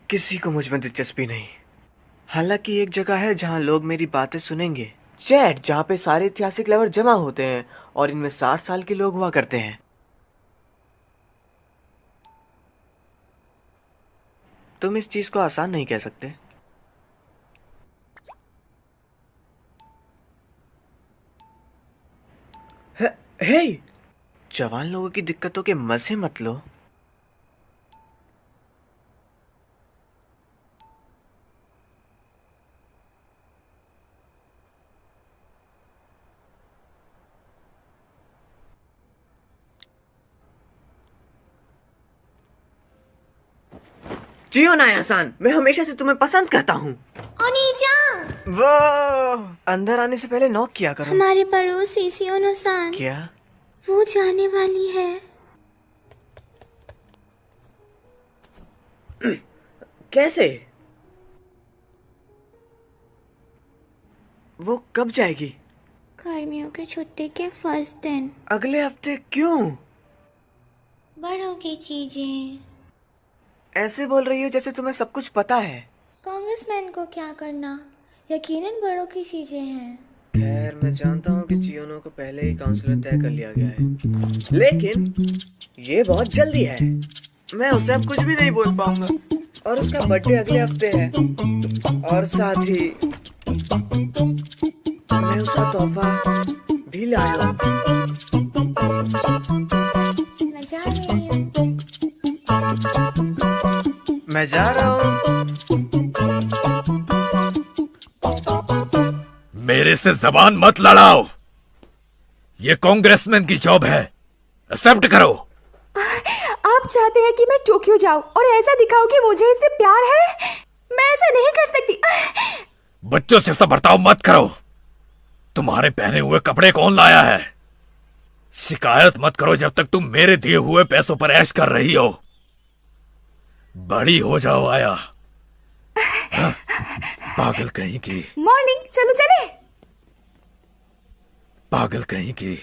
किसी को मुझ में दिलचस्पी नहीं। हालांकि एक जगह है जहां लोग मेरी बातें सुनेंगे। चैट, जहां पे सारे ऐतिहासिक लवर जमा होते हैं और इनमें 60 साल के लोग हुआ करते हैं। तुम इस चीज को आसान नहीं कह सकते। हे, जवान लोगों की दिक्कतों के मजे मत लो। जियो ना आसान, मैं हमेशा से तुम्हें पसंद करता हूँ। ओनीजान, वो अंदर आने से पहले नॉक किया करो। हमारे पड़ोसी सियोनो-सान, क्या? वो जाने वाली है। कैसे? वो कब जाएगी? गर्मियों की छुट्टी के फर्स्ट दिन। अगले हफ्ते? क्यों? बड़ों की चीजें। ऐसे बोल रही हो जैसे तुम्हें सब कुछ पता है। कांग्रेसमैन को क्या करना, यकीनन बड़ों की चीजें हैं। खैर, मैं जानता हूँ कि चियोनो को पहले ही काउंसलर तय कर लिया गया है, लेकिन ये बहुत जल्दी है। मैं उसे अब कुछ भी नहीं बोल पाऊंगा। और उसका बर्थडे अगले हफ्ते है। और साथ ही मैं उसका तोहफा भी लाया हूँ। मैं जा रही हूँ। मैं जा रहा हूँ। मेरे से जबान मत लड़ाओ। ये कांग्रेसमैन की जॉब है, एक्सेप्ट करो। आप चाहते हैं कि मैं टोक्यो जाऊं और ऐसा दिखाऊं कि मुझे इससे प्यार है? मैं ऐसा नहीं कर सकती। बच्चों से ऐसा बर्ताव मत करो। तुम्हारे पहने हुए कपड़े कौन लाया है? शिकायत मत करो जब तक तुम मेरे दिए हुए पैसों पर ऐश कर रही हो। बड़ी हो जाओ आया। हाँ? पागल कहीं की। मॉर्निंग, चलो चले। पागल कहीं की।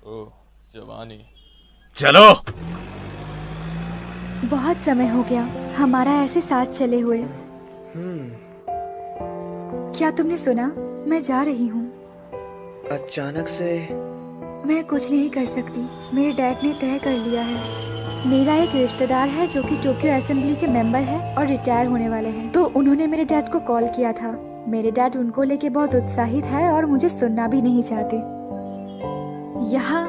ओह, जवानी। चलो। बहुत समय हो गया हमारा ऐसे साथ चले हुए। क्या तुमने सुना? मैं जा रही हूँ। अचानक से? मैं कुछ नहीं कर सकती। मेरे डैड ने तय कर लिया है। मेरा एक रिश्तेदार है जो कि टोक्यो असेंबली के मेंबर है और रिटायर होने वाले हैं, तो उन्होंने मेरे डैड को कॉल किया था। मेरे डैड उनको लेके बहुत उत्साहित है और मुझे सुनना भी नहीं चाहते। यहाँ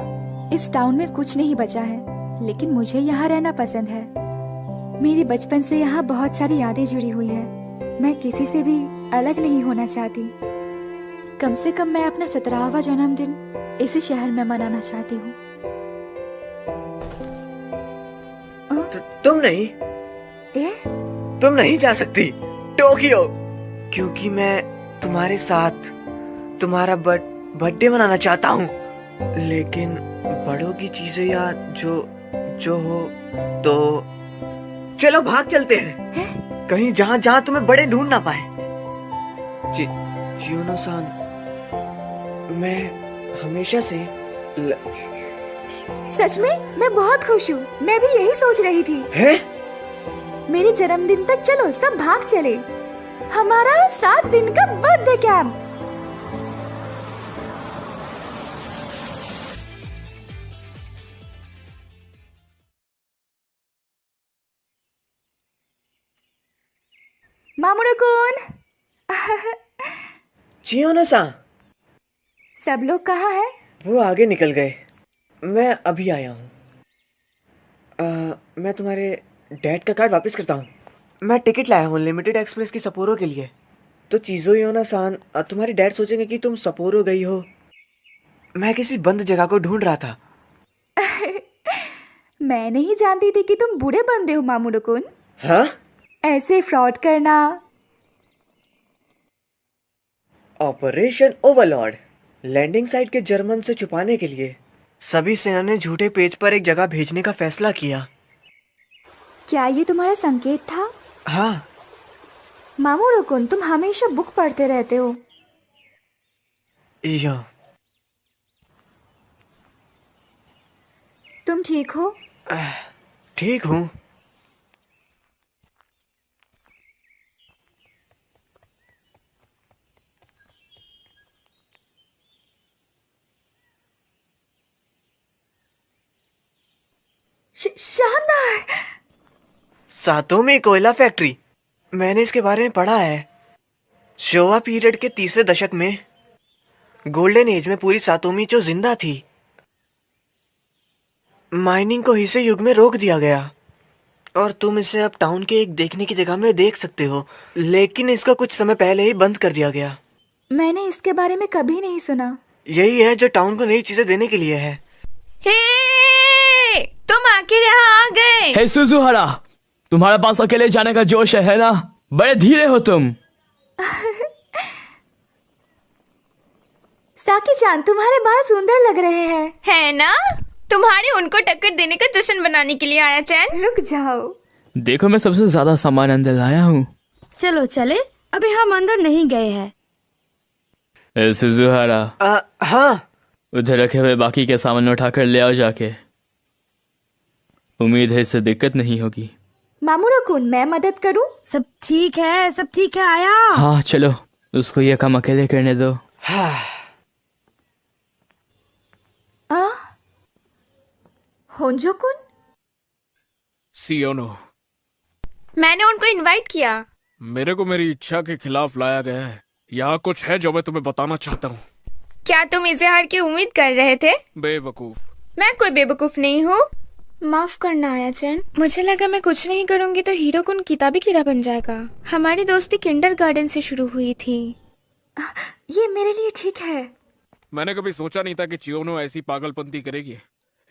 इस टाउन में कुछ नहीं बचा है, लेकिन मुझे यहाँ रहना पसंद है। मेरी बचपन से यहाँ बहुत सारी यादें जुड़ी हुई है। मैं किसी से भी अलग नहीं होना चाहती। कम से कम मैं अपना 17वां जन्मदिन इसी शहर में मनाना चाहती हूँ। तुम नहीं। तुम नहीं जा सकती टोक्यो, क्योंकि मैं तुम्हारे साथ तुम्हारा बर्थडे मनाना चाहता हूँ। लेकिन बड़ों की चीजें या जो हो तो चलो भाग चलते हैं कहीं जहां जहां तुम्हें बड़े ढूंढ ना पाए। चियोनो-सान, मैं हमेशा से सच में मैं बहुत खुश हूँ। मैं भी यही सोच रही थी। है? मेरे जन्मदिन तक चलो सब भाग चले। हमारा 7 दिन का बर्थडे कैंप। मामुरो-कुन। चियोनो-सान, सब लोग कहाँ हैं? वो आगे निकल गए। मैं अभी आया हूँ। मैं तुम्हारे डैड का कार्ड वापस करता हूँ। मैं टिकट लाया हूँ लिमिटेड एक्सप्रेस की सपोरो के लिए। तो चियोनो-सान, तुम्हारे डैड सोचेंगे कि तुम सपोरो गई हो। मैं किसी बंद जगह को ढूंढ रहा था। मैं नहीं जानती थी कि तुम बुरे बंदे हो मामुरो-कुन। हाँ? ऐसे फ्रॉड करना। Operation Overlord. लैंडिंग साइट के जर्मन से छुपाने के लिए सभी सेना ने झूठे पेज पर एक जगह भेजने का फैसला किया। क्या ये तुम्हारा संकेत था? हाँ। मामुरो-कुन, तुम हमेशा बुक पढ़ते रहते हो। यो। तुम ठीक हो? ठीक हूँ। शानदार। सातोमी कोयला फैक्ट्री, मैंने इसके बारे में पढ़ा है। शोवा पीरियड के तीसरे दशक में गोल्डन एज में पूरी सातोमी जो जिंदा थी। माइनिंग को हिसे युग में रोक दिया गया और तुम इसे अब टाउन के एक देखने की जगह में देख सकते हो, लेकिन इसका कुछ समय पहले ही बंद कर दिया गया। मैंने इसके बारे में कभी नहीं सुना। यही है जो टाउन को नई चीजें देने के लिए है। हे, तुम आखिर यहाँ आ गए। हे सुजुहारा, तुम्हारे पास अकेले जाने का जोश है ना? बड़े धीरे हो तुम। साकी-चान, तुम्हारे बाल सुंदर लग रहे हैं। है ना? तुम्हारे उनको टक्कर देने का जश्न बनाने के लिए आया चैन। रुक जाओ। देखो, मैं सबसे ज्यादा सामान अंदर लाया हूँ। चलो चले, अभी हम अंदर नहीं गए हैं। हे सुजुहारा, हाँ, उधर रखे हुए बाकी के सामान उठाकर ले आओ जाके। उम्मीद है इससे दिक्कत नहीं होगी। मामूरो-कुन, मैं मदद करूं? सब ठीक है, सब ठीक है। आया। हाँ चलो, उसको ये काम अकेले करने दो। होंजो-कुन? सियोनो, मैंने उनको इनवाइट किया। मेरे को मेरी इच्छा के खिलाफ लाया गया है। यहाँ कुछ है जो मैं तुम्हें बताना चाहता हूँ। क्या तुम इजहार की उम्मीद कर रहे थे? बेवकूफ। मैं कोई बेवकूफ नहीं हूँ। माफ करना आया चैन, मुझे लगा मैं कुछ नहीं करूँगी तो हीरो कुन किताबी कीड़ा बन जाएगा। हमारी दोस्ती किंडरगार्टन से शुरू हुई थी। ये मेरे लिए ठीक है। मैंने कभी सोचा नहीं था कि चियोनो ऐसी पागलपंती करेगी।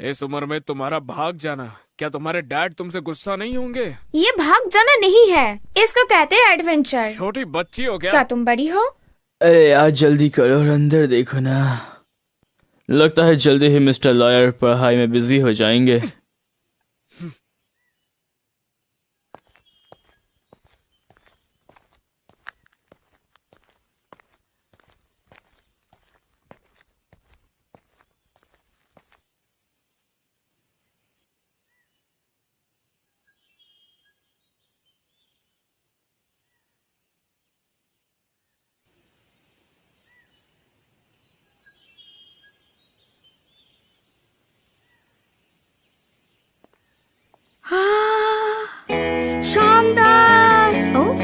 इस उम्र में तुम्हारा भाग जाना, क्या तुम्हारे डैड तुमसे गुस्सा नहीं होंगे? ये भाग जाना नहीं है, इसको कहते हैं एडवेंचर। छोटी बच्ची हो क्या? क्या तुम बड़ी हो? अरे यार, जल्दी करो और अंदर देखो ना। लगता है जल्दी ही मिस्टर लॉयर पढ़ाई में बिजी हो जाएंगे। हाँ, शानदार। ओ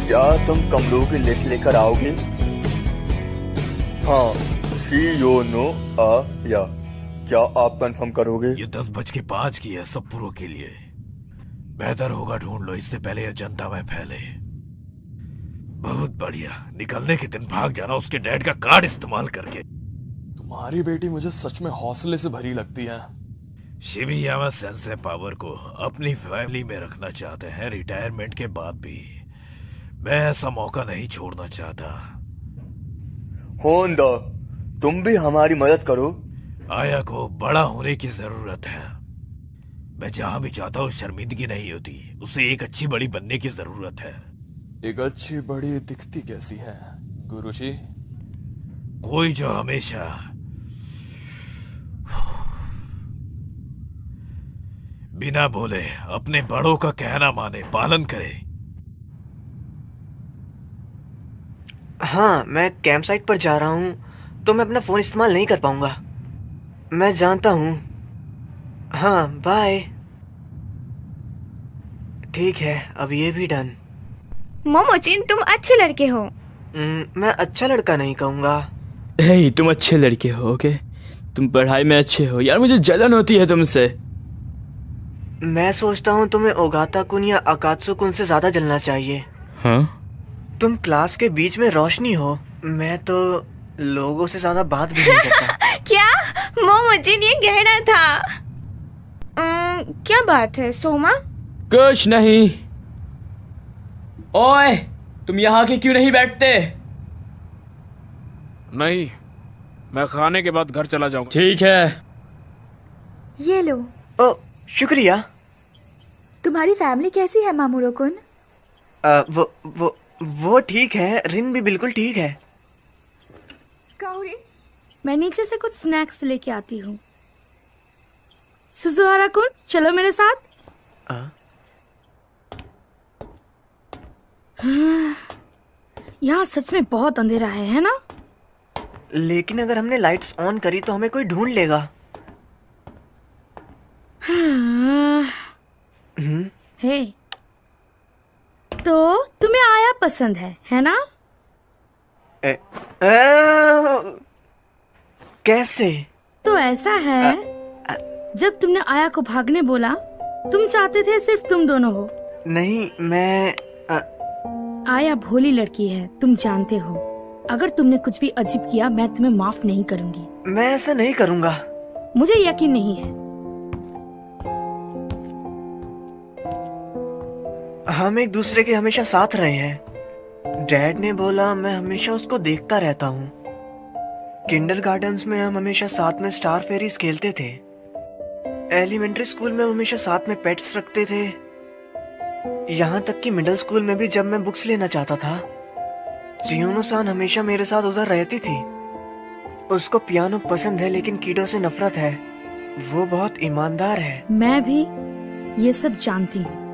क्या तुम कमरों की लिस्ट लेकर आओगे? हाँ, शियोनो या क्या आप कंफर्म करोगे? ये 10:05 की है सबपुरों के लिए। बेहतर होगा ढूंढ लो इससे पहले यह जनता में फैले। बहुत बढ़िया, निकलने के दिन भाग जाना उसके डैड का कार्ड इस्तेमाल करके। तुम्हारी बेटी मुझे सच में हौसले से भरी लगती है। शिमियामा सेंसे पावर को अपनी फैमिली में रखना चाहते हैं रिटायरमेंट के बाद भी। मैं ऐसा मौका नहीं छोड़ना चाहता। होंडा, तुम भी हमारी मदद करो। आया को बड़ा होने की जरूरत है। मैं जहां भी जाता हूँ शर्मिंदगी नहीं होती। उसे एक अच्छी बड़ी बनने की जरूरत है। एक अच्छी बड़ी दिखती कैसी है गुरुजी? कोई जो हमेशा बिना बोले अपने बड़ों का कहना माने, पालन करे। हाँ, मैं कैंप साइट पर जा रहा हूँ तो मैं अपना फोन इस्तेमाल नहीं कर पाऊंगा। मैं जानता हूँ। हाँ, बाय। ठीक है, अब ये भी डन। मोमोचिन, तुम अच्छे लड़के हो। मैं अच्छा लड़का नहीं कहूँगा। हे, तुम अच्छे लड़के हो, ओके? तुम पढ़ाई में अच्छे हो। यार मुझे जलन होती है तुमसे। मैं सोचता हूँ तुम्हें ओगाता कुन या अकात्सु कुन से ज्यादा जलना चाहिए। हाँ? तुम क्लास के बीच में रोशनी हो। मैं तो लोगों से ज्यादा बात भी नहीं करता। क्या मोमोचिन, ये गहना था। क्या बात है सोमा? कुछ नहीं। ओए, तुम यहाँ के क्यों नहीं बैठते? नहीं, मैं खाने के बाद घर चला जाऊंगा। ठीक है। ये लो। ओ, शुक्रिया। तुम्हारी फैमिली कैसी है मामूरो कुन? वो ठीक है। रिन भी बिल्कुल ठीक है। काओरी, मैं नीचे से कुछ स्नैक्स लेके आती हूँ। सुजुहारा कुन, चलो मेरे साथ। यहाँ सच में बहुत अंधेरा है ना? लेकिन अगर हमने लाइट्स ऑन करी तो हमें कोई ढूंढ लेगा। हे, तो तुम्हें आया पसंद है ना? कैसे? तो ऐसा है, जब तुमने आया को भागने बोला, तुम चाहते थे सिर्फ तुम दोनों हो। नहीं, मैं आया भोली लड़की है, तुम जानते हो। अगर तुमने कुछ भी अजीब किया, मैं तुम्हें माफ नहीं करूंगी। मैं ऐसा नहीं करूंगा। मुझे यकीन नहीं है। हम एक दूसरे के हमेशा साथ रहे हैं। डैड ने बोला मैं हमेशा उसको देखता रहता हूँ। किंडरगार्टन्स में हम हमेशा साथ में स्टार फेरीज खेलते थे। एलिमेंट्री स्कूल में हम हमेशा साथ में पेट्स रखते थे। यहाँ तक कि मिडिल स्कूल में भी जब मैं बुक्स लेना चाहता था, चियोनो-सान हमेशा मेरे साथ उधर रहती थी। उसको पियानो पसंद है लेकिन कीडो से नफरत है। वो बहुत ईमानदार है। मैं भी ये सब जानती हूँ।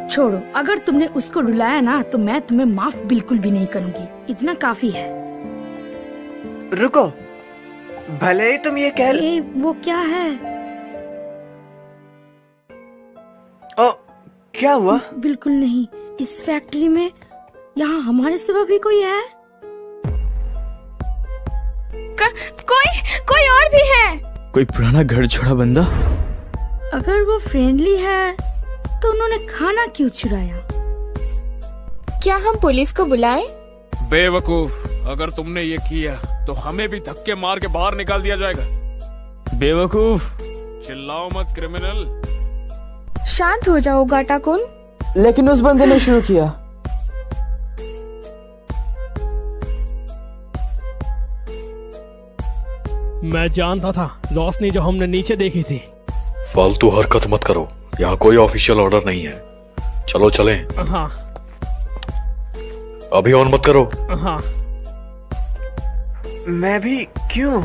छोड़ो, अगर तुमने उसको रुलाया ना तो मैं तुम्हें माफ बिल्कुल भी नहीं करूंगी। इतना काफी है। रुको, भले ही तुम ये कह वो क्या है? ओ, क्या हुआ? बिल्कुल नहीं। इस फैक्ट्री में यहाँ हमारे सिवा भी कोई है? कोई और भी है? कोई पुराना घर छोड़ा बंदा? अगर वो फ्रेंडली है तो उन्होंने खाना क्यों चुराया? क्या हम पुलिस को बुलाएं? बेवकूफ, अगर तुमने ये किया तो हमें भी धक्के मार के बाहर निकाल दिया जाएगा। बेवकूफ, चिल्लाओ मत क्रिमिनल। शांत हो जाओ गाटा कुन। लेकिन उस बंदे ने शुरू किया। मैं जानता था, रोशनी जो हमने नीचे देखी थी। फालतू हरकत मत करो, यहाँ कोई ऑफिशियल ऑर्डर नहीं है। चलो चलें। हाँ। अभी ऑन मत करो। हाँ। मैं भी क्यों?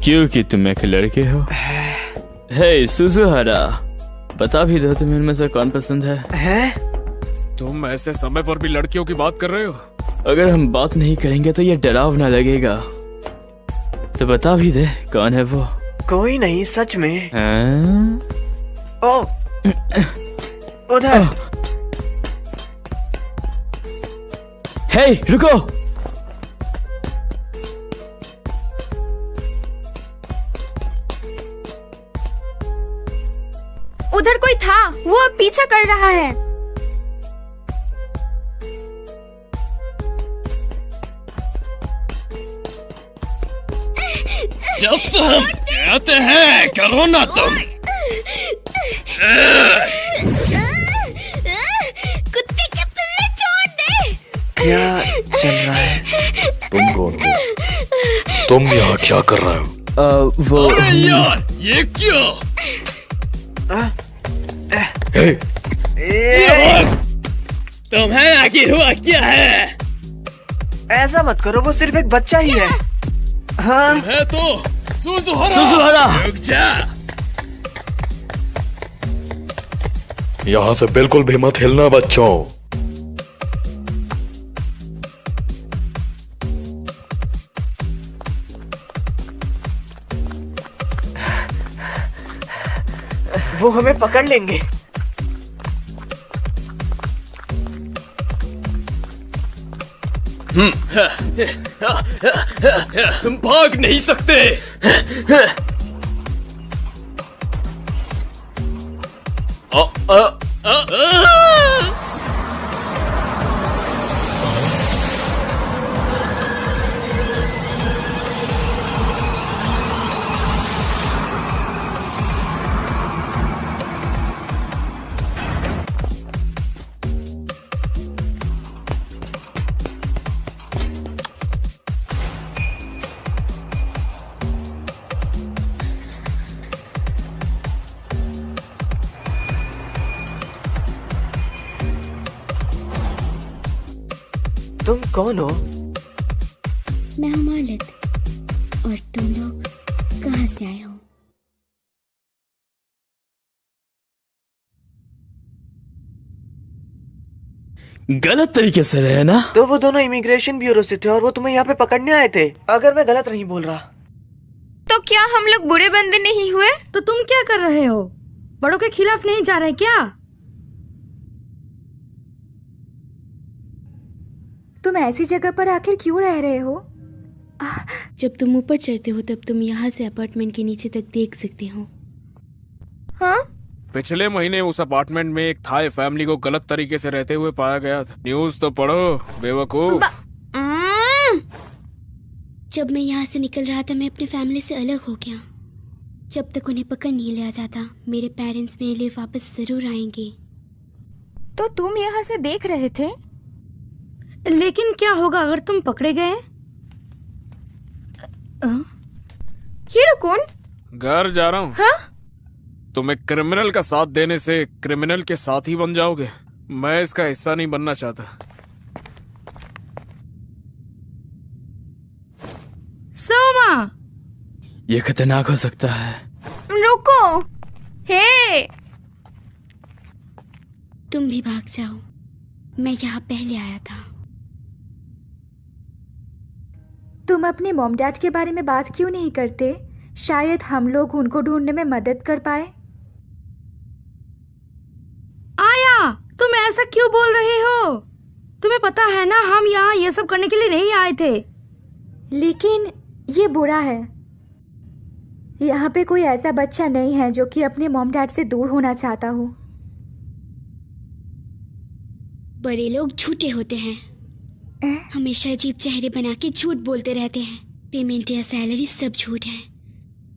क्योंकि तुम एक लड़के हो। हे सुजुहारा, बता भी दो तुम्हें इनमें से कौन पसंद है? तुम ऐसे समय पर भी लड़कियों की बात कर रहे हो? अगर हम बात नहीं करेंगे तो ये डरावना लगेगा। तो बता भी दे कौन है वो? कोई नहीं, सच में। ओ, उधर। हे, रुको। उधर कोई था, वो अब पीछा कर रहा है। कहते हैं करो ना तुम। कुत्ते के पिल्ले छोड़ दे। क्या चल रहा है? तुम कौन हो? तुम यहाँ क्या कर रहे हो? वो अरे यार, ये क्या? तुम्हें आखिर हुआ क्या है? ऐसा मत करो, वो सिर्फ एक बच्चा ही है। हाँ है तो सुजुहारा सुजुहारा! रुक जा। यहाँ से बिल्कुल भी मत हिलना बच्चों। वो हमें पकड़ लेंगे। तुम भाग नहीं सकते। तुम कौन हो? मैं हूँ मालिक। और तुम लोग कहाँ से आए हो? गलत तरीके से रहे ना। तो वो दोनों इमिग्रेशन ब्यूरो से थे और वो तुम्हें यहाँ पे पकड़ने आए थे, अगर मैं गलत नहीं बोल रहा। तो क्या हम लोग बुरे बंदे नहीं हुए? तो तुम क्या कर रहे हो? बड़ों के खिलाफ नहीं जा रहे क्या? तुम ऐसी जगह पर आखिर क्यों रह रहे हो? जब तुम ऊपर चढ़ते हो तब तुम यहाँ से अपार्टमेंट के नीचे तक देख सकते हो। हाँ? पिछले महीने उस अपार्टमेंट में एक थाई फैमिली को गलत तरीके से रहते हुए पाया गया था। न्यूज़ तो पढ़ो बेवकूफ। जब मैं यहाँ से निकल रहा था मैं अपनी फैमिली से अलग हो गया। जब तक उन्हें पकड़ नहीं लिया जाता मेरे पेरेंट्स मेरे लिए वापस जरूर आएंगे। तो तुम यहाँ से देख रहे थे? लेकिन क्या होगा अगर तुम पकड़े गए? हीरो-कुन? घर जा रहा हूँ। हाँ? तुम एक क्रिमिनल का साथ देने से क्रिमिनल के साथ ही बन जाओगे। मैं इसका हिस्सा नहीं बनना चाहता। सोमा! ये खतरनाक हो सकता है। रुको! हे! तुम भी भाग जाओ। मैं यहाँ पहले आया था। तुम अपने मॉम डैड के बारे में बात क्यों नहीं करते? शायद हम लोग उनको ढूंढने में मदद कर पाए। आया, तुम ऐसा क्यों बोल रहे हो? तुम्हें पता है ना हम यहाँ ये सब करने के लिए नहीं आए थे। लेकिन ये बुरा है। यहाँ पे कोई ऐसा बच्चा नहीं है जो कि अपने मॉम डैड से दूर होना चाहता हो। बड़े लोग झूठे होते हैं। हमेशा अजीब चेहरे बना के झूठ बोलते रहते हैं। पेमेंट या सैलरी सब झूठ है।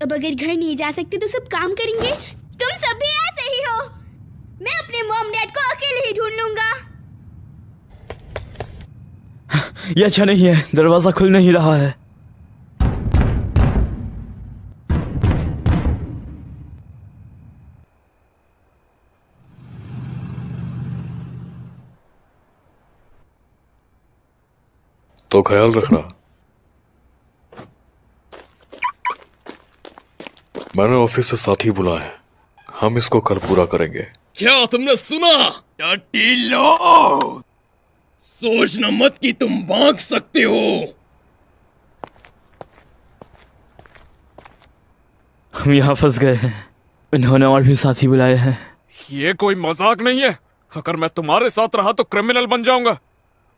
अब अगर घर नहीं जा सकते तो सब काम करेंगे। तुम सब भी ऐसे ही हो। मैं अपने मॉम डैड को अकेले ही ढूंढ लूंगा। ये अच्छा नहीं है, दरवाजा खुल नहीं रहा है। तो ख्याल रखना। मैंने ऑफिस से साथी बुलाए हैं, हम इसको कल पूरा करेंगे। क्या तुमने सुना? टट्टी लो, सोचना मत कि तुम भाग सकते हो। हम यहाँ फंस गए हैं। इन्होंने और भी साथी बुलाए हैं। ये कोई मजाक नहीं है। अगर मैं तुम्हारे साथ रहा तो क्रिमिनल बन जाऊंगा।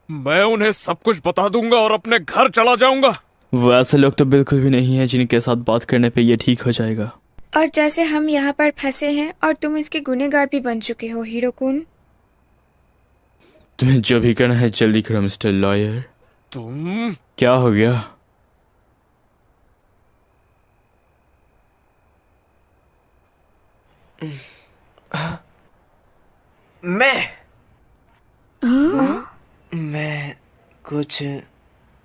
मैं उन्हें सब कुछ बता दूंगा और अपने घर चला जाऊंगा। वो ऐसे लोग तो बिल्कुल भी नहीं है जिनके साथ बात करने पे ये ठीक हो जाएगा। और जैसे हम यहाँ पर फंसे हैं और तुम इसके गुनहगार भी बन चुके हो हीरो-कुन। तुम्हें जो भी करना है जल्दी करो मिस्टर लॉयर। तुम क्या हो गया? मैं कुछ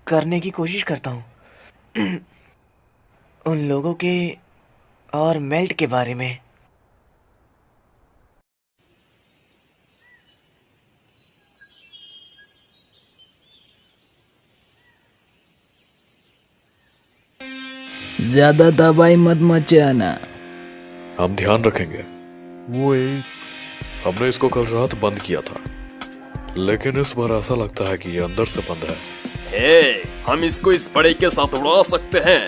करने की कोशिश करता हूँ उन लोगों के और मेल्ट के बारे में। ज्यादा तबाही मत मचाना। हम ध्यान रखेंगे। हमने इसको कल रात बंद किया था, लेकिन इस बार ऐसा लगता है कि ये अंदर से बंद है। हम इसको इस बड़े के साथ उड़ा सकते हैं।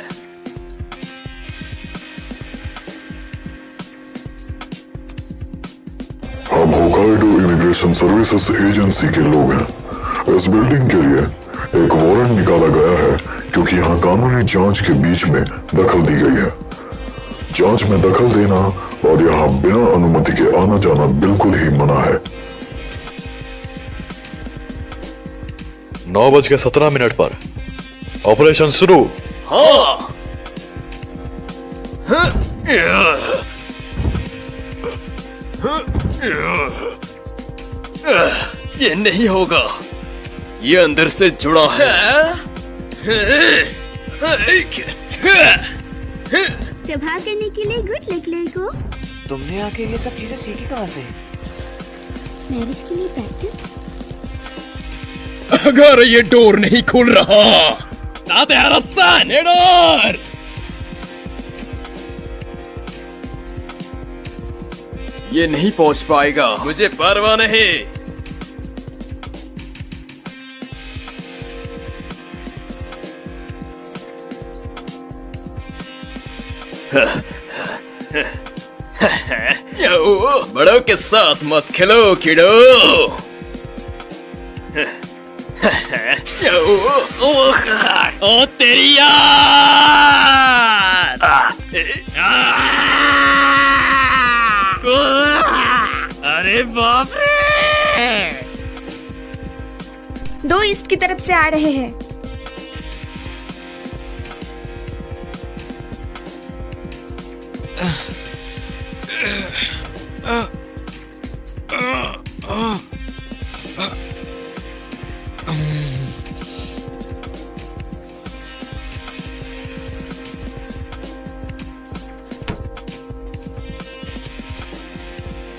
हम होकाइडो इमिग्रेशन सर्विसेज एजेंसी के लोग हैं। इस बिल्डिंग के लिए एक वारंट निकाला गया है क्योंकि यहाँ कानूनी जांच के बीच में दखल दी गई है। जांच में दखल देना और यहाँ बिना अनुमति के आना जाना बिल्कुल ही मना है। 9:17 पर ऑपरेशन शुरू। हाँ। ये नहीं होगा, ये अंदर से जुड़ा है। प्रभाव करने के लिए गुड लक लड़को। तुमने आके ये सब चीजें सीखी कहाँ से? मैरिज के लिए प्रैक्टिस। अगर ये डोर नहीं खुल रहा, ताते हरस्तान ये डोर। ये नहीं पहुंच पाएगा, मुझे परवाह नहीं। बड़ों के साथ मत खेलो किडो। ओ तेरी याद। अरे बाप रे। 2 ईस्ट की तरफ से आ रहे हैं।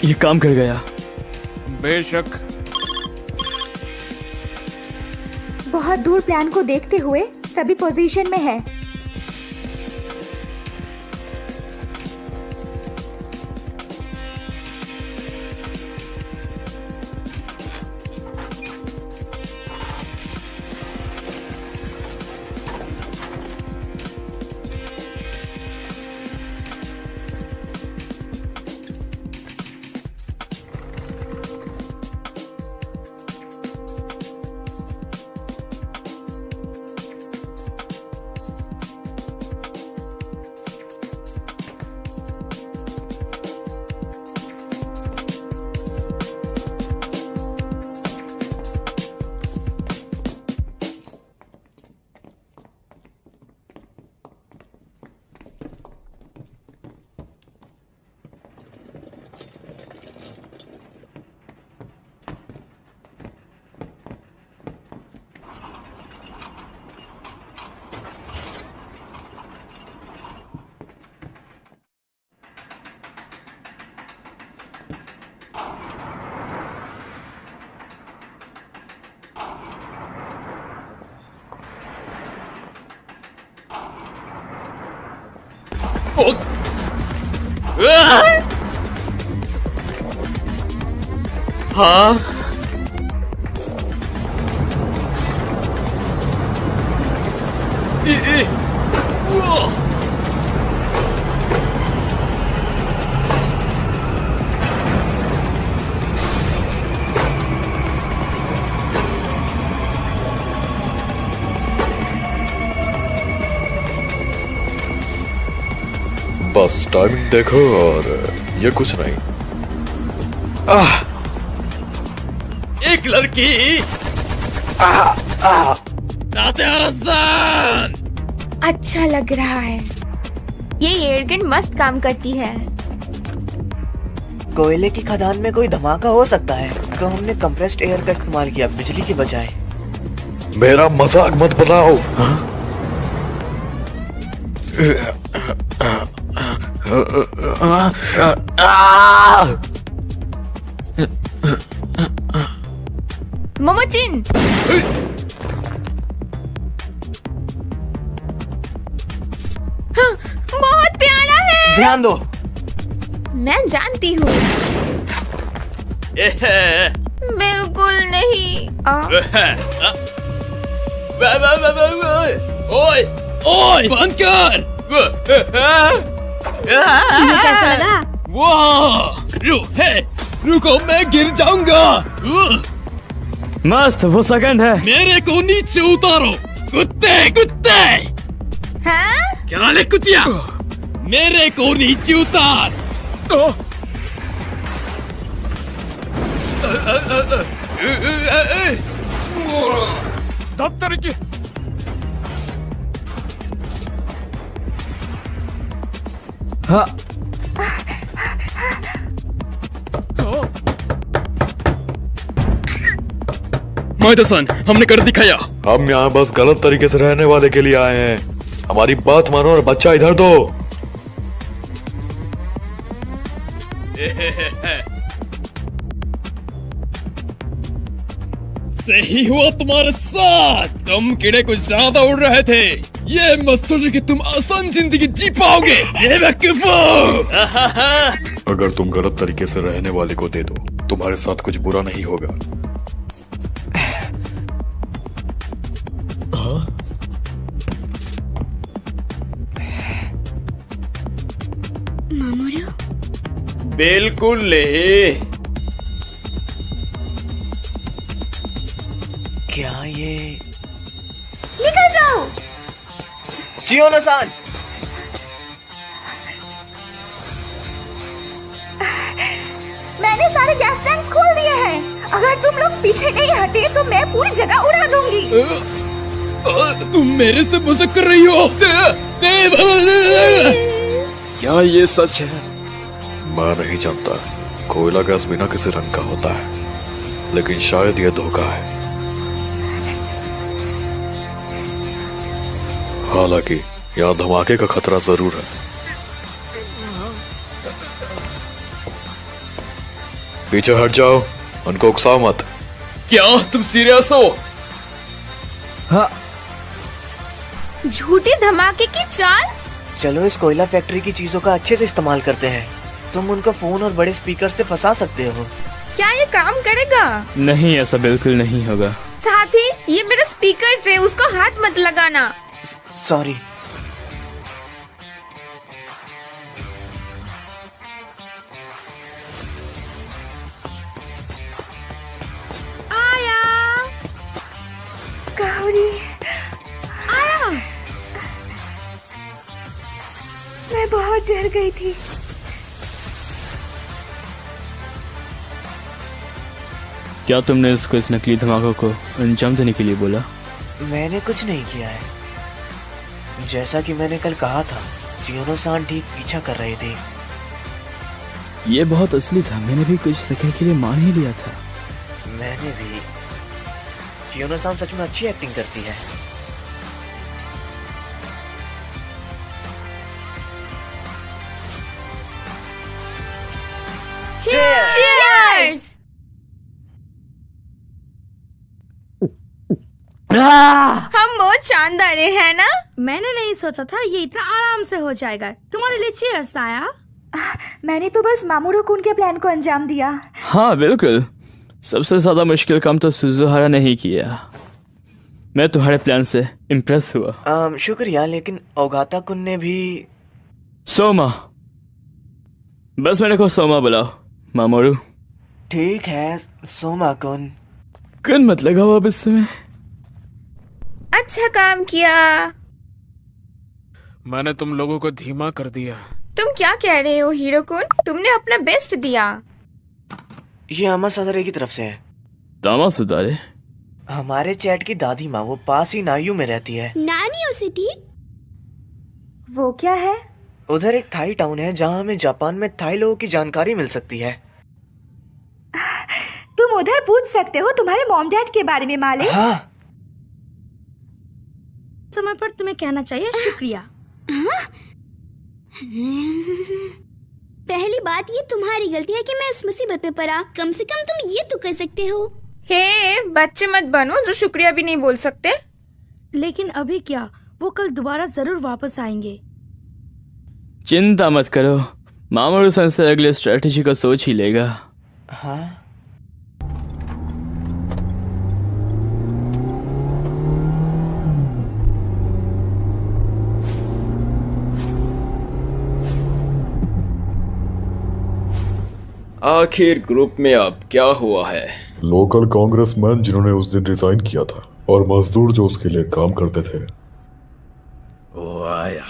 ये काम कर गया। बेशक। बहुत दूर प्लान को देखते हुए सभी पोजीशन में है। हाँ। बस टाइमिंग देखो और ये कुछ नहीं। एक लड़की। ताते हरस्तान। अच्छा लग रहा है। ये एयरगन मस्त काम करती है। कोयले की खदान में कोई धमाका हो सकता है, तो हमने कंप्रेस्ड एयर का इस्तेमाल किया बिजली के बजाय। मेरा मजाक मत बनाओ। मोमोचिन। हाँ। ध्यान दो। मैं जानती हूँ। बिल्कुल नहीं। ओए ओए बंद कर। कैसा लगा? रुको मैं गिर जाऊंगा। मस्त, वो सेकंड है। मेरे को नीचे उतारो कुत्ते कुत्ते। हाँ? क्या ले कुतिया, मेरे को नीचे उतार। दफ्तर की हाँ माइदसन, हमने कर दिखाया। हम यहाँ बस गलत तरीके से रहने वाले के लिए आए हैं। हमारी बात मानो और बच्चा इधर दो। सही हुआ तुम्हारे साथ। तुम कीड़े कुछ ज्यादा उड़ रहे थे। ये मत सोचो कि तुम आसान जिंदगी जी पाओगे। ये अगर तुम गलत तरीके से रहने वाले को दे दो, तुम्हारे साथ कुछ बुरा नहीं होगा। मामोरू? बिल्कुल ले। क्या ये? निकल जाओ। चियोनो-सान! मैंने सारे गैस टैंक्स खोल दिए हैं। अगर तुम लोग पीछे नहीं हटे तो मैं पूरी जगह उड़ा दूंगी। तुम मेरे से मजाक कर रही हो? क्या ये सच है? मैं नहीं जानता। कोयला गैस बिना किसी रंग का होता है, लेकिन शायद यह धोखा है। हालांकि यहाँ धमाके का खतरा जरूर है। पीछे हट जाओ, उनको उकसाओ मत। क्या तुम सीरियस हो? हाँ। झूठे धमाके की चाल? चलो इस कोयला फैक्ट्री की चीजों का अच्छे से इस्तेमाल करते हैं। तुम उनको फोन और बड़े स्पीकर से फंसा सकते हो। क्या ये काम करेगा? नहीं, ऐसा बिल्कुल नहीं होगा। साथी, ये मेरा स्पीकर है, उसको हाथ मत लगाना। सॉरी। आया। काउरी, आया। मैं बहुत डर गई थी। क्या तुमने इसको इस नकली धमाकों को अंजाम देने के लिए बोला? मैंने कुछ नहीं किया है। जैसा कि मैंने कल कहा था, चियोनो-सान ठीक पीछा कर रहे थे। ये बहुत असली था। मैंने भी कुछ सेकंड के लिए मान ही लिया था। मैंने भी। चियोनो-सान सच में अच्छी एक्टिंग करती है। Cheers! हम बहुत शानदार है ना? मैंने नहीं सोचा था ये इतना आराम से हो जाएगा। तुम्हारे लिए चीयर्स आया। मैंने तो बस मामोरू कुन के प्लान को अंजाम दिया। हाँ बिल्कुल, सबसे ज्यादा मुश्किल काम तो सुजुहारा ने ही किया। मैं तुम्हारे प्लान से इम्प्रेस हुआ। शुक्रिया, लेकिन ओगाता कुन ने भी। सोमा, बस मेरे को सोमा बुलाओ। मामोरू। ठीक है सोमा कुन। कुन मत लगाओ अब इस समय। अच्छा काम किया। मैंने तुम लोगों को धीमा कर दिया। तुम क्या कह रहे हो हीरो-कुन? तुमने अपना बेस्ट दिया। ये अमा सदरे की तरफ से है। तामा सुधारे? हमारे चैट की दादी माँ, वो पास ही नायू में रहती है। नानियो सिटी? वो क्या है? उधर एक थाई टाउन है जहाँ हमें जापान में थाई लोगों की जानकारी मिल सकती है। तुम उधर पूछ सकते हो तुम्हारे मॉम डैड के बारे में मालिक। हाँ। समय पर तुम्हें कहना चाहिए शुक्रिया। पहली बात ये तुम्हारी गलती है कि मैं इस मुसीबत में पड़ा। कम से कम तुम ये तो कर सकते हो। हे, बच्चे मत बनो जो शुक्रिया भी नहीं बोल सकते। लेकिन अभी क्या, वो कल दोबारा जरूर वापस आएंगे। चिंता मत करो, मामूर सन से अगले स्ट्रेटेजी का सोच ही लेगा। हाँ। आखिर ग्रुप में अब क्या हुआ है? लोकल कांग्रेसमैन जिन्होंने उस दिन रिजाइन किया था और मजदूर जो उसके लिए काम करते थे। वो आया।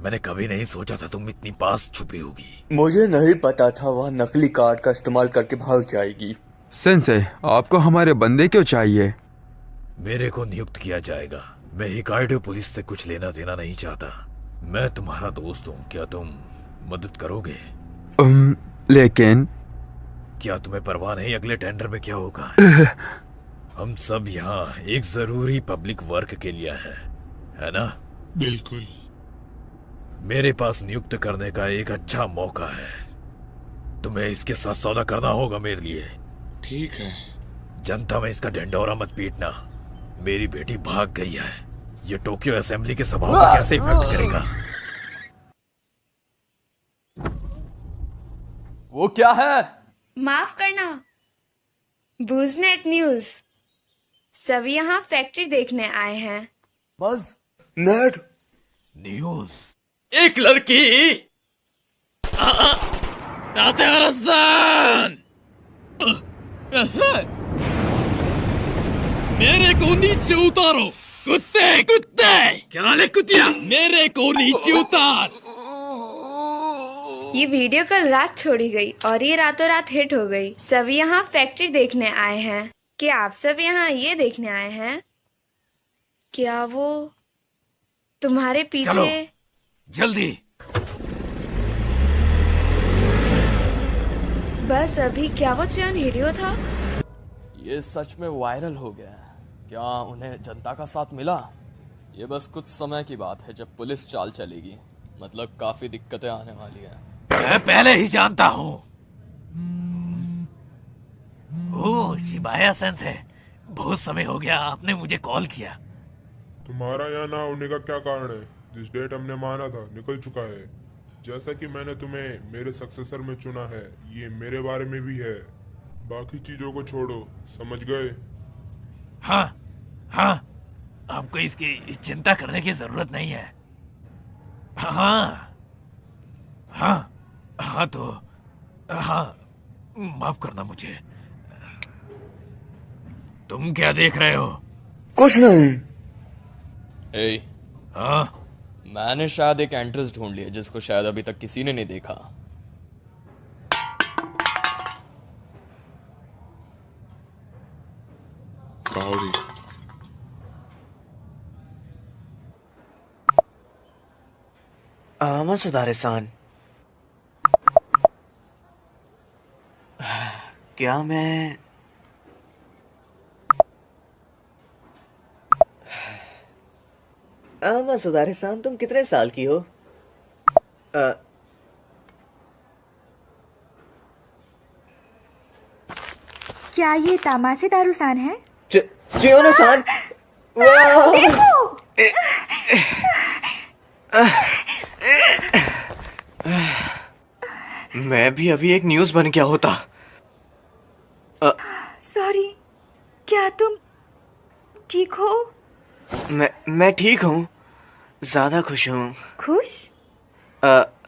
मैंने कभी नहीं सोचा था तुम इतनी पास छुपी होगी। मुझे नहीं पता था वह नकली कार्ड का इस्तेमाल करके भाग जाएगी। सेंसे, आपको हमारे बंदे क्यों चाहिए? मेरे को नियुक्त किया जाएगा। मैं हिकाइडो पुलिस से कुछ लेना देना नहीं चाहता। मैं तुम्हारा दोस्त हूँ, क्या तुम मदद करोगे? लेकिन क्या तुम्हें परवाह नहीं अगले टेंडर में क्या होगा? हम सब यहाँ एक जरूरी पब्लिक वर्क के लिए हैं, है ना? बिल्कुल। मेरे पास नियुक्त करने का एक अच्छा मौका है। तुम्हें इसके साथ सौदा करना होगा मेरे लिए। ठीक है। जनता में इसका ढिंढोरा मत पीटना। मेरी बेटी भाग गई है। ये टोक्यो असेंबली के स्वभाव को कैसे इफेक्ट करेगा? वो क्या है? माफ करना, बूजनेट न्यूज। सब यहाँ फैक्ट्री देखने आए हैं। बस नेट न्यूज। एक लड़की मेरे को नीचे उतारो, कुत्ते कुत्ते! क्या ले कुतिया, मेरे को नीचे उतार। ये वीडियो कल रात छोड़ी गई और ये रातों रात हिट हो गई। सब यहाँ फैक्ट्री देखने आए हैं। क्या आप सब यहाँ ये देखने आए हैं? क्या वो तुम्हारे पीछे? चलो, जल्दी। बस अभी क्या वो चयन हीडियो था? ये सच में वायरल हो गया। क्या उन्हें जनता का साथ मिला? ये बस कुछ समय की बात है जब पुलिस चाल चलेगी। मतलब काफी दिक्कतें आने वाली हैं। मैं पहले ही जानता हूँ। ओह, शिबाया सेंसे, बहुत समय हो गया आपने मुझे कॉल किया। तुम्हारा यहाँ ना होने का क्या कारण है? जिस डेट हमने माना था निकल चुका है। जैसा कि मैंने तुम्हें मेरे सक्सेसर में चुना है, ये मेरे बारे में भी है। बाकी चीजों को छोड़ो, समझ गए? हाँ हाँ, आपको इसकी चिंता करने की जरूरत नहीं है। हाँ हाँ हाँ, तो हाँ, माफ करना मुझे। तुम क्या देख रहे हो? कुछ नहीं। ए, हाँ? मैंने शायद एक एंट्रेंस ढूंढ लिया जिसको शायद अभी तक किसी ने नहीं देखा। आमा सुधारे-सान, क्या मैं आमा सुधारे-सान, तुम कितने साल की हो? क्या ये तामासे दारूसान है? चियोनो-सान, देखो! मैं भी अभी एक न्यूज़ बन गया होता। सॉरी, क्या तुम ठीक हो? मैं ठीक हूँ, ज्यादा खुश हूँ। खुश?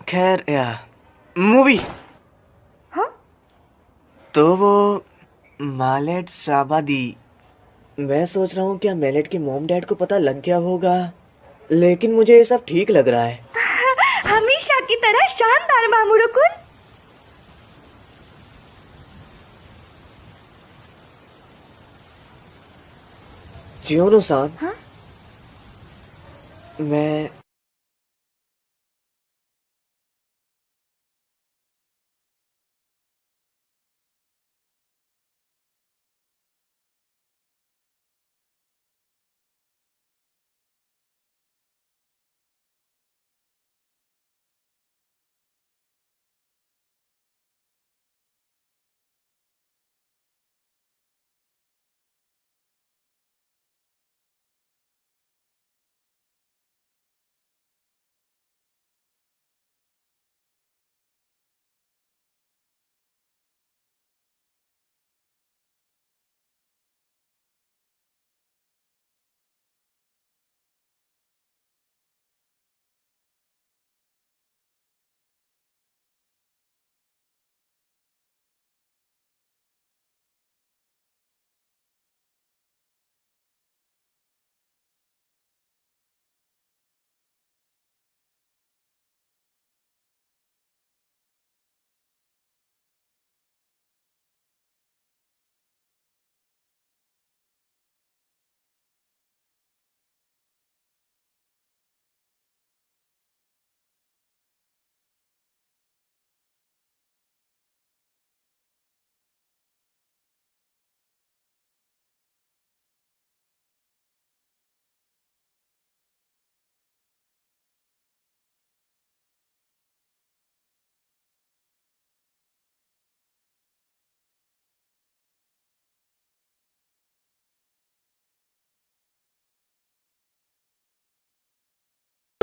खैर, या मूवी। हाँ? तो वो मालेट साबादी, मैं सोच रहा हूँ क्या मेलेट के मॉम डैड को पता लग गया होगा, लेकिन मुझे ये सब ठीक लग रहा है। हमेशा की तरह शानदार मामूरो-कुन। चियोनो-सान, हाँ? मैं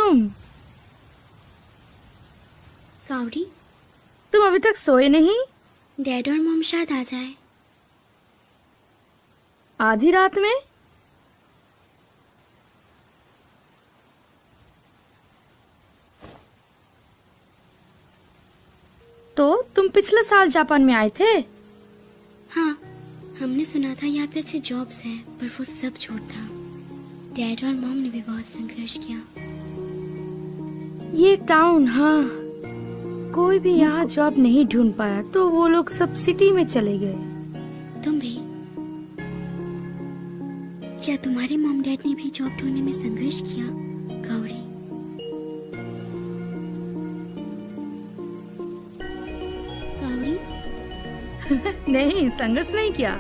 तुम? कावड़ी, तुम अभी तक सोए नहीं? डैड और मॉम शायद आ जाए। आधी रात में? तो तुम पिछले साल जापान में आए थे? हाँ, हमने सुना था यहाँ पे अच्छे जॉब्स हैं, पर वो सब झूठ था। डैड और मॉम ने भी बहुत संघर्ष किया। ये टाउन, हाँ, कोई भी यहाँ जॉब नहीं ढूंढ पाया तो वो लोग सब सिटी में चले गए। तुम भी? क्या तुम्हारे मॉम डैड ने भी जॉब ढूंढने में संघर्ष किया, कावड़ी? नहीं, संघर्ष नहीं किया,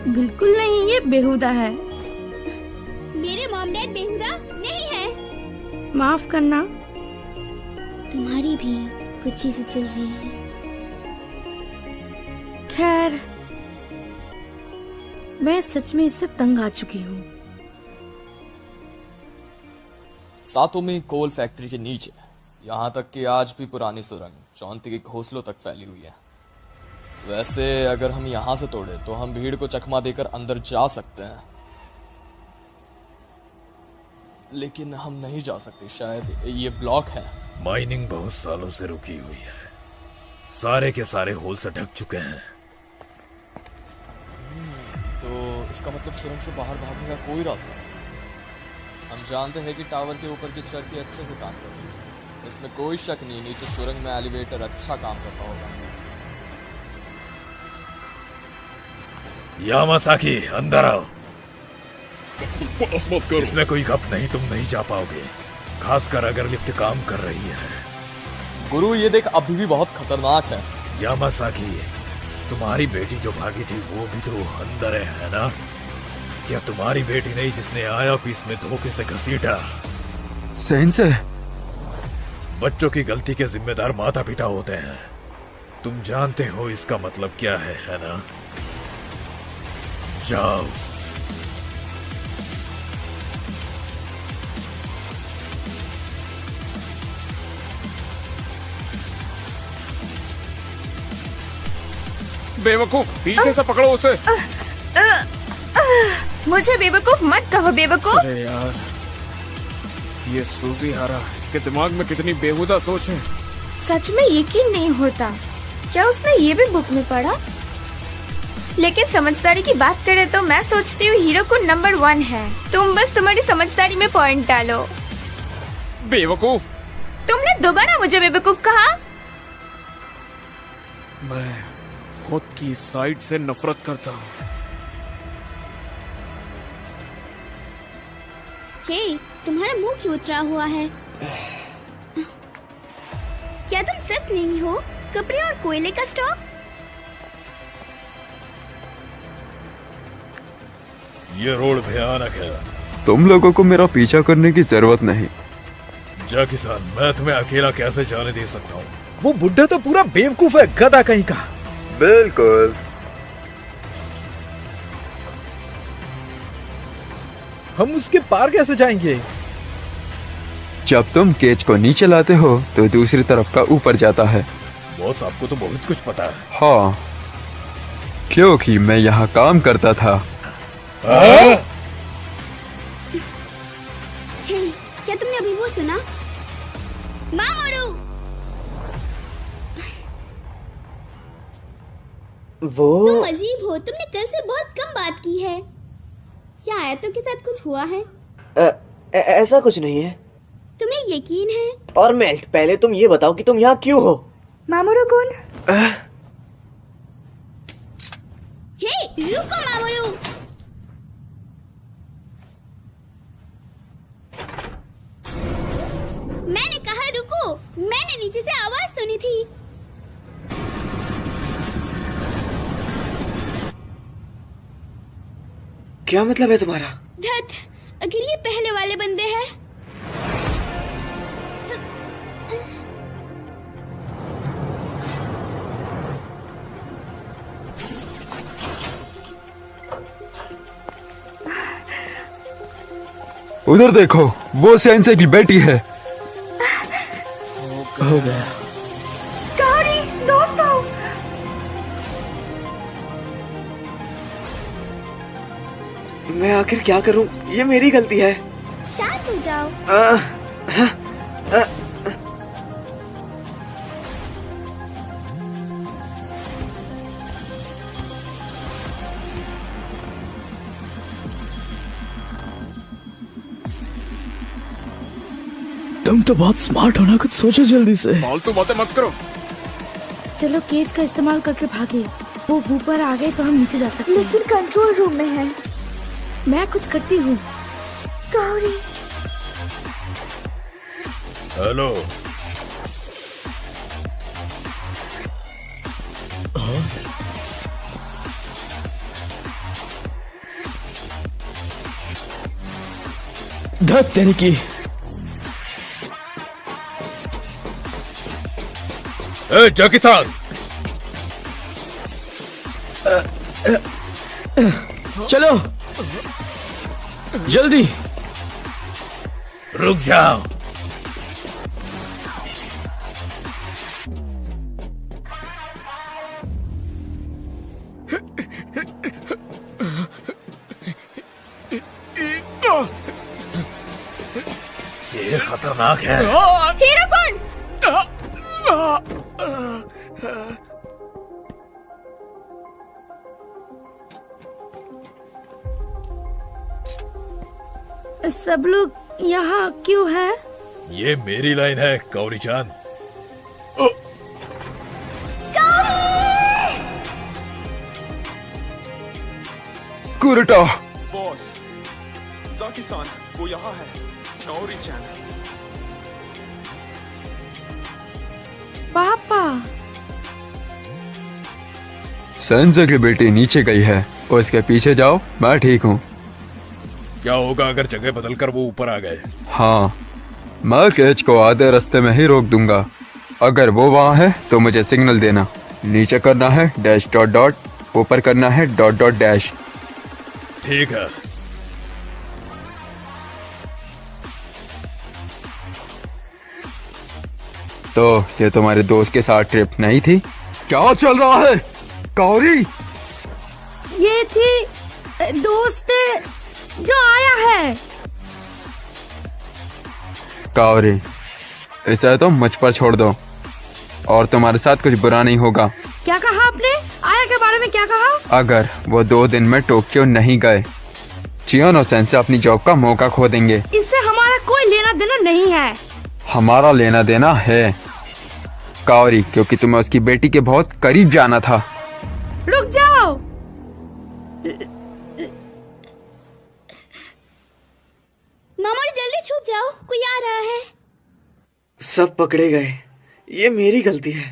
बिल्कुल नहीं, ये बेहुदा है। मेरे मॉम डैड बेहुदा नहीं है। माफ करना। तुम्हारी भी कुछ चीजें चल रही हैं। खैर, मैं सच में इससे तंग आ चुकी हूँ। सातोमी कोल फैक्ट्री के नीचे, यहाँ तक कि आज भी पुरानी सुरंग चौंती के घोंसलों तक फैली हुई है। वैसे अगर हम यहाँ से तोड़े तो हम भीड़ को चकमा देकर अंदर जा सकते हैं, लेकिन हम नहीं जा सकते, शायद ये ब्लॉक है। माइनिंग बहुत सालों से रुकी हुई है, सारे के सारे होल से ढक चुके हैं। तो इसका मतलब सुरंग से बाहर भागने का कोई रास्ता नहीं। हम जानते हैं कि टावर के ऊपर की चरखी अच्छे से काम कर रही है, इसमें कोई शक नहीं नीचे सुरंग में एलिवेटर अच्छा काम करता होगा। यामासाकी, अंदर आओ। बस मत करो। इसमें कोई गप नहीं, तुम नहीं जा पाओगे, खासकर अगर लिफ्ट काम कर रही है। गुरु, ये देख अभी भी बहुत खतरनाक है। यामासाकी, तुम्हारी बेटी जो भागी थी वो भी तो अंदर है ना? क्या तुम्हारी बेटी नहीं जिसने आया ऑफिस में धोखे से घसीटा? सेंसे, बच्चों की गलती के जिम्मेदार माता पिता होते हैं। तुम जानते हो इसका मतलब क्या है ना? जाओ। बेवकूफ, पीछे से पकड़ो उसे। मुझे बेवकूफ मत कहो, बेवकूफ। अरे यार, ये सूजी हारा, इसके दिमाग में कितनी बेहुदा सोच है। सच में यकीन नहीं होता, क्या उसने ये भी बुक में पढ़ा? लेकिन समझदारी की बात करें तो मैं सोचती हूँ हीरो को नंबर 1 है। तुम बस तुम्हारी समझदारी में पॉइंट डालो। बेवकूफ, तुमने दोबारा मुझे बेवकूफ कहा। मैं खुद की साइड से नफरत करता हूँ। हे, तुम्हारा मुंह क्यों उतरा हुआ है? क्या तुम सच नहीं हो? कपड़े और कोयले का स्टॉक? ये रोड भयानक है। तुम लोगों को मेरा पीछा करने की जरूरत नहीं। जा किसान, मैं तुम्हें अकेला कैसे जाने दे सकता हूँ? वो बुड्ढा तो पूरा बेवकूफ है, गधा कहीं का। बिल्कुल। हम उसके पार कैसे जाएंगे? जब तुम केज को नीचे लाते हो तो दूसरी तरफ का ऊपर जाता है। बॉस, आपको तो बहुत कुछ पता है। हाँ, क्योंकि मैं यहाँ काम करता था। हे, क्या तुमने अभी वो सुना? मामोरू! वो तुम अजीब हो, तुमने कल से बहुत कम बात की है। क्या आयतों के साथ कुछ हुआ है? ऐसा कुछ नहीं है। तुम्हें यकीन है? और मेल्ट, पहले तुम ये बताओ कि तुम यहाँ क्यों हो? मामोरू-कुन? हे, रुको मामोरू! मैंने कहा रुको, मैंने नीचे से आवाज सुनी थी। क्या मतलब है तुम्हारा? धत, अगर ये पहले वाले बंदे हैं। उधर देखो, वो सेंसे की बेटी है। हो गया। काओरी, दोस्तों। मैं आखिर क्या करूं? ये मेरी गलती है। शांत हो जाओ। तुम तो बहुत स्मार्ट हो ना, कुछ सोचो जल्दी से। फालतू बातें मत करो। चलो केज का इस्तेमाल करके भागे। वो ऊपर आ गए तो हम नीचे जा सकते हैं। लेकिन कंट्रोल रूम में है। मैं कुछ करती हूँ। काओरी। हेलो। धत तेरी की। जैकी सान। चलो जल्दी। रुक जाओ। ये खतरनाक है। हीरो कौन? सब लोग यहाँ क्यों हैं? ये मेरी लाइन है काओरी चान। कुरुटा। बॉस, ज़ाकी-सान, वो यहाँ है। काओरी-चान। पापा। सेंसे की बेटी नीचे गई है, उसके पीछे जाओ, मैं ठीक हूँ। क्या होगा अगर जगह बदलकर वो ऊपर आ गए? हाँ, मैं केज को आधे रास्ते में ही रोक दूंगा। अगर वो वहाँ है तो मुझे सिग्नल देना। नीचे करना है डैश डॉट डॉट, ऊपर करना है डॉट डॉट डैश। ठीक है। तो ये तुम्हारे दोस्त के साथ ट्रिप नहीं थी? क्या चल रहा है काओरी? ये थी दोस्त जो आया है। काओरी, इसे तो मुझ पर छोड़ दो और तुम्हारे साथ कुछ बुरा नहीं होगा। क्या कहा आपने? आया के बारे में क्या कहा? अगर वो 2 दिन में टोक्यो नहीं गए, चियोनो सेंसे अपनी जॉब का मौका खो देंगे। इससे हमारा कोई लेना देना नहीं है। हमारा लेना देना है काओरी, क्योंकि तुम्हें उसकी बेटी के बहुत करीब जाना था। रुक जाओ। मामा जल्दी छुप जाओ, कोई आ रहा है। सब पकड़े गए, ये मेरी गलती है।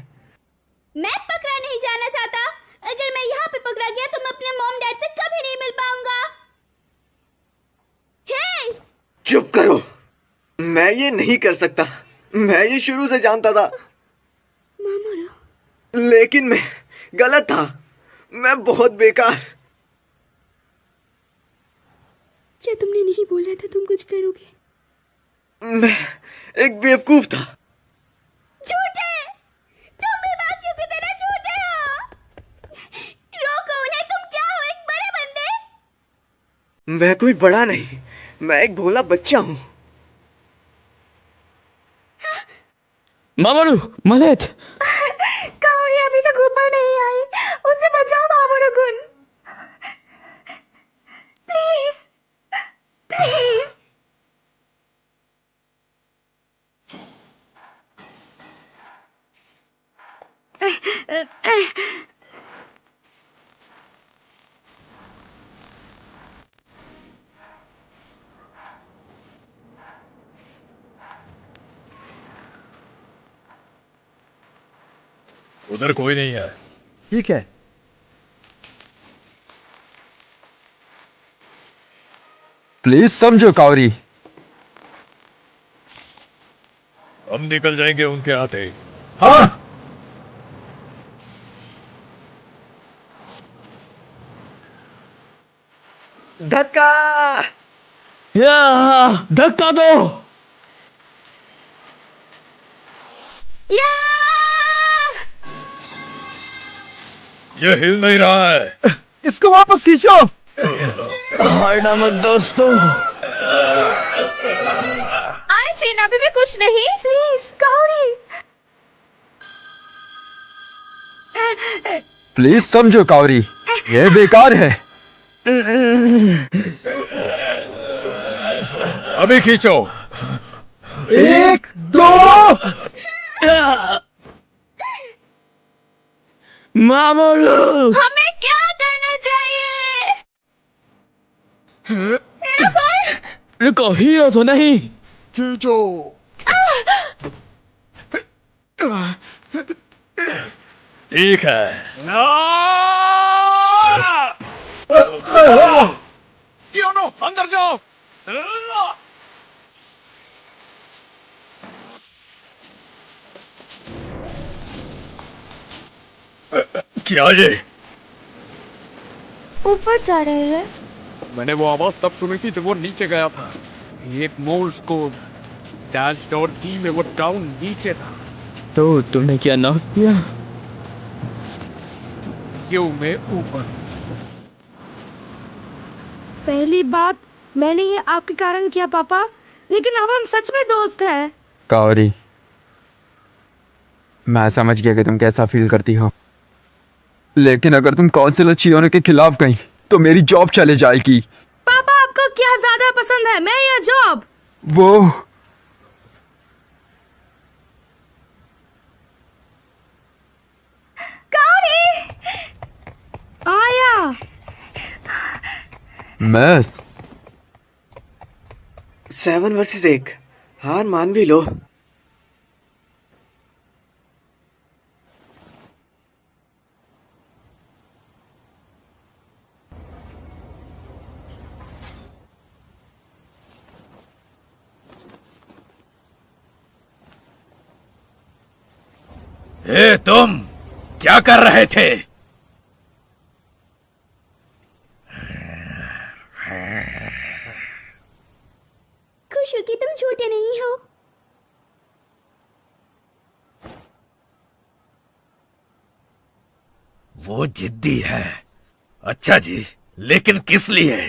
मैं पकड़ा नहीं जाना चाहता। अगर मैं यहाँ पे पकड़ा गया तो मैं अपने मॉम डैड से कभी नहीं मिल पाऊंगा। हे! चुप करो, मैं ये नहीं कर सकता। मैं ये शुरू से जानता था। लेकिन मैं गलत था। मैं बहुत बेकार। क्या तुमने नहीं बोला था तुम कुछ करोगे? मैं एक बेवकूफ था। झूठे! तुम भी बाकियों की तरह झूठे हो। रोको उन्हें, तुम क्या हो, एक बड़े बंदे? मैं कोई बड़ा नहीं, मैं एक भोला बच्चा हूँ। मामारू, मदद! काओरी अभी तक ऊपर नहीं आई, उसे बचाओ मामारू-कुन। Please, please. उधर कोई नहीं है। ठीक है। प्लीज समझो काओरी। हम निकल जाएंगे उनके आते। हाँ। धक्का! धक्का दो। ये हिल नहीं रहा है। इसको वापस खींचो। हटना मत दोस्तों। आए चीन, अभी भी कुछ नहीं। Please Kauri. प्लीज समझो कावरी, ये बेकार है। अभी खींचो। 1 2। मामूलू, हमें क्या करना चाहिए? रुको, हीरो तो नहीं। खींचो। ठीक है। क्यों नो, अंदर जाओ। क्या ये? ऊपर जा रहे हैं। मैंने वो आवाज तब सुनी थी जब वो नीचे गया था। एक मोर्स को डैश और टी में वो डाउन नीचे था। तो तुमने क्या नॉक किया? क्यों में ऊपर। पहली बात, मैंने ये आपके कारण किया पापा, लेकिन अब हम सच में दोस्त हैं। कावरी, मैं समझ गया कि तुम कैसा फील करती हो, लेकिन अगर तुम काउंसिलर चियोनो के खिलाफ गई तो मेरी जॉब चले जाएगी। पापा, आपको क्या ज्यादा पसंद है, मैं या जॉब? वो आया। मैस 7 वर्सेस 1, हार मान भी लो। ए, तुम क्या कर रहे थे? खुश हो कि तुम झूठे नहीं हो। वो जिद्दी है। अच्छा जी, लेकिन किस लिए?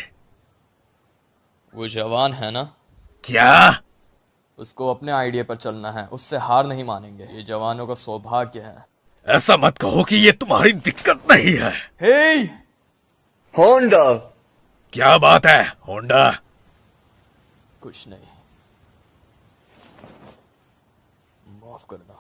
वो जवान है ना? क्या? उसको अपने आइडिया पर चलना है, उससे हार नहीं मानेंगे। ये जवानों का सौभाग्य है। ऐसा मत कहो कि ये तुम्हारी दिक्कत नहीं है। हे होंडा। क्या बात है होंडा? कुछ नहीं, माफ करना।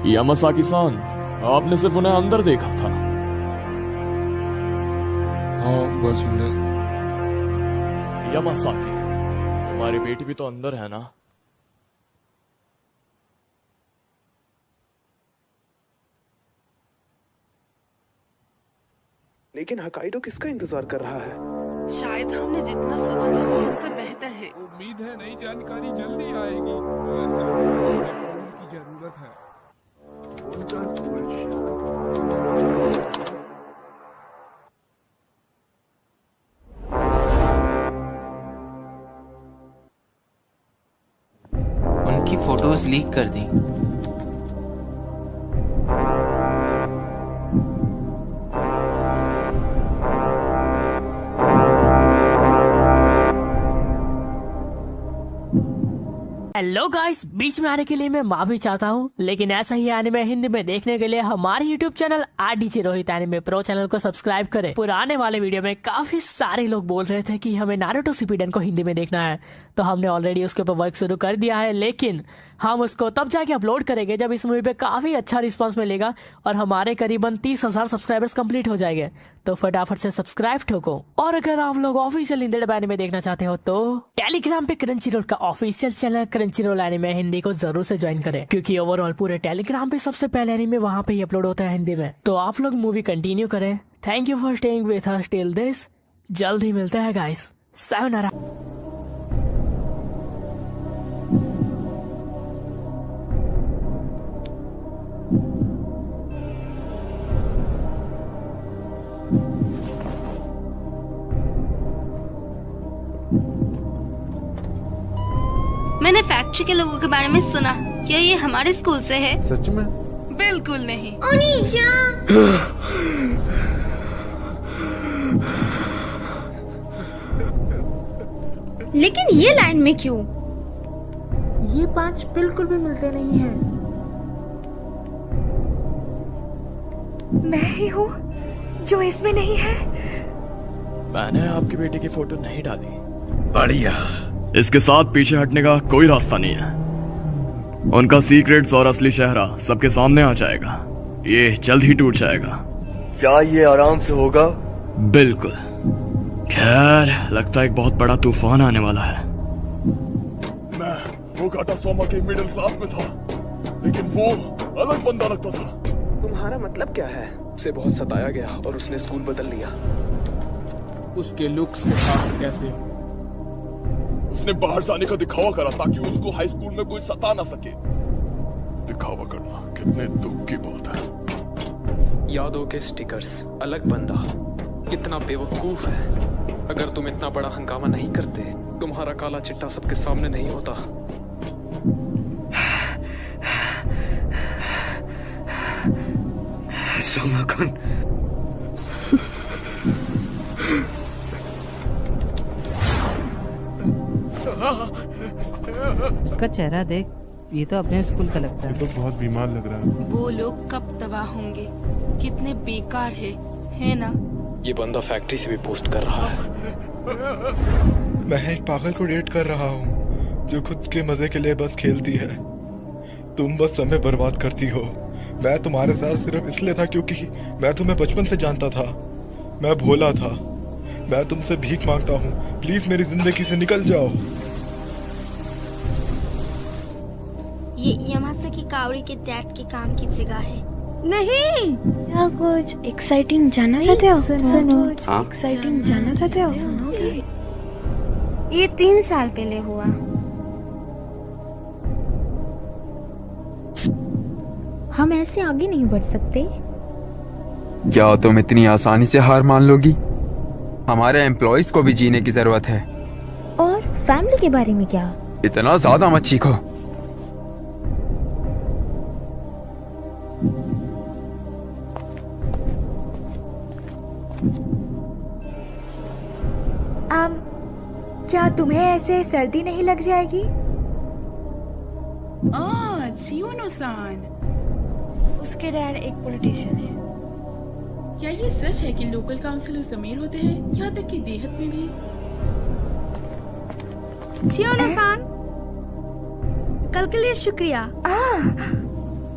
यामासाकी-सान, आपने सिर्फ उन्हें अंदर देखा था। हाँ, बस उन्हें। यामासाकी, तुम्हारी बेटी भी तो अंदर है ना? लेकिन हकाइडो किसका इंतजार कर रहा है? शायद हमने जितना सोचा था वो हमसे बेहतर है। उम्मीद है नई जानकारी जल्दी आएगी। तो ऐसे में फोन की जरूरत है। उनकी फोटोज लीक कर दी। हेलो गाइस, बीच में आने के लिए मैं माफी चाहता हूँ, लेकिन ऐसा ही एनिमे हिंदी में देखने के लिए हमारे YouTube channel RDJ Rohit anime pro channel को सब्सक्राइब करें। पुराने वाले वीडियो में काफी सारे लोग बोल रहे थे कि हमें नारुतो शिपुडेन को हिंदी में देखना है, तो हमने ऑलरेडी उसके ऊपर वर्क शुरू कर दिया है, लेकिन हम उसको तब जाके अपलोड करेंगे जब इस मूवी पे काफी अच्छा रिस्पांस मिलेगा और हमारे करीबन 30,000 सब्सक्राइबर्स कंप्लीट हो जाएंगे। तो फटाफट से सब्सक्राइब ठोको। और अगर आप लोग ऑफिशियल इंडियन एनिमे देखना चाहते हो तो टेलीग्राम पे क्रंची रोल का official channel Crunchyroll anime Hindi को जरूर से ज्वाइन करें, क्योंकि ओवरऑल पूरे टेलीग्राम पे सबसे पहले एनिमे वहाँ पे ही अपलोड होता है हिंदी में। तो आप लोग मूवी कंटिन्यू करें। Thank you for staying with us till this. जल्द ही मिलते हैं गाइस। सायोनारा। मैंने फैक्ट्री के लोगों के बारे में सुना। क्या ये हमारे स्कूल से है? सच में? बिल्कुल नहीं। लेकिन ये लाइन में क्यों? ये 5 बिल्कुल भी मिलते नहीं हैं। मैं ही हूँ जो इसमें नहीं है। मैंने आपकी बेटी की फोटो नहीं डाली। बढ़िया। इसके साथ पीछे हटने का कोई रास्ता नहीं है। उनका सीक्रेट्स और असली चेहरा सबके सामने आ जाएगा। ये जल्द ही टूट जाएगा। क्या ये आराम से होगा? बिल्कुल। खैर, लगता है एक बहुत बड़ा तूफान आने वाला है। मैं वो घाटा सोमा के मिडिल क्लास में था, लेकिन वो अलग बंदा लगता था। तुम्हारा मतलब क्या है? उसे बहुत सताया गया और उसने स्कूल बदल लिया। उसके लुक्स के साथ कैसे? उसने बाहर जाने का दिखावा करा ताकि उसको हाई स्कूल में कोई सता ना सके। दिखावा करना कितने दुख की बात है। यादों के स्टिकर्स, अलग बंदा, कितना बेवकूफ है। अगर तुम इतना बड़ा हंगामा नहीं करते, तुम्हारा काला चिट्टा सबके सामने नहीं होता। सोमा-कुन, उसका चेहरा देख, ये तो अपने स्कूल का लगता है। ये तो बहुत बीमार लग रहा है। वो लोग कब तबाह होंगे? कितने बेकार है ना? ये बंदा फैक्ट्री से भी पोस्ट कर रहा है। मैं एक पागल को डेट कर रहा हूँ जो खुद के मजे के लिए बस खेलती है। तुम बस समय बर्बाद करती हो। मैं तुम्हारे साथ सिर्फ इसलिए था क्योंकि मैं तुम्हें बचपन से जानता था। मैं भोला था। मैं तुमसे भीख मांगता हूँ, प्लीज मेरी जिंदगी से निकल जाओ। ये यामासाकी काओरी के डैड के काम की जगह है। नहीं। क्या कुछ एक्साइटिंग जानना चाहते हो? सुनो। एक्साइटिंग जानना चाहते हो? ये 3 साल पहले हुआ। हम ऐसे आगे नहीं बढ़ सकते। क्या तुम इतनी आसानी से हार मान लोगी? हमारे एम्प्लॉइज को भी जीने की जरूरत है। और फैमिली के बारे में क्या? इतना ज्यादा मत चीखो। क्या तुम्हें ऐसे सर्दी नहीं लग जाएगी? चियोनो-सान। उसके डैड एक पॉलिटिशियन है। क्या ये सच है कि लोकल काउंसिलर्स अमीर होते हैं, यहाँ तक कि देहात में भी? चियोनो-सान, कल के लिए शुक्रिया।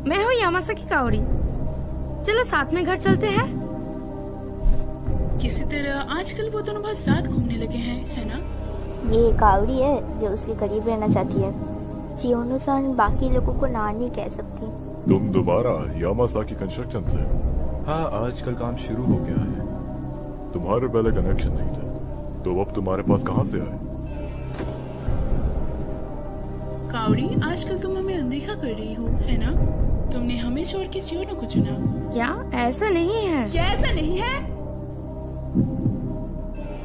मैं हूँ यामासाकी काओरी। चलो साथ में घर चलते हैं। किसी तरह आजकल वो दोनों बहुत साथ घूमने लगे हैं, है ना? ये काओरी है जो उसके करीब रहना चाहती है। चियोनो-सान बाकी लोगों को ना नहीं कह सकती। तुम दोबारा यामासाकी कंस्ट्रक्शन से? हाँ, आजकल काम शुरू हो गया है। तुम्हारे पहले कनेक्शन नहीं थे, तो अब तुम्हारे पास कहाँ से आए? काओरी, आजकल तुम हमें अनदेखा कर रही हो, है ना? तुमने हमें छोड़ के चियोनो को चुना। क्या ऐसा नहीं है? क्या ऐसा नहीं है?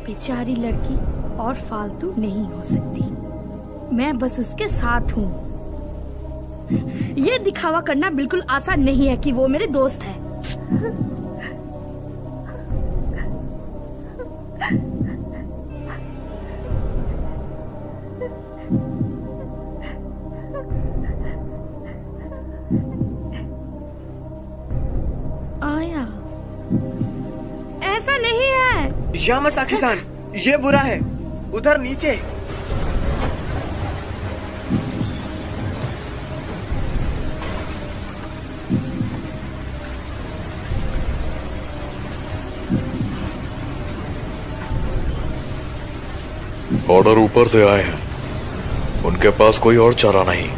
बेचारी लड़की और फालतू नहीं हो सकती। मैं बस उसके साथ हूँ। ये दिखावा करना बिल्कुल आसान नहीं है कि वो मेरे दोस्त है। आया। ऐसा नहीं है। यामासाकी-सान, ये बुरा है। उधर नीचे। ऑर्डर ऊपर से आए हैं। उनके पास कोई और चारा नहीं।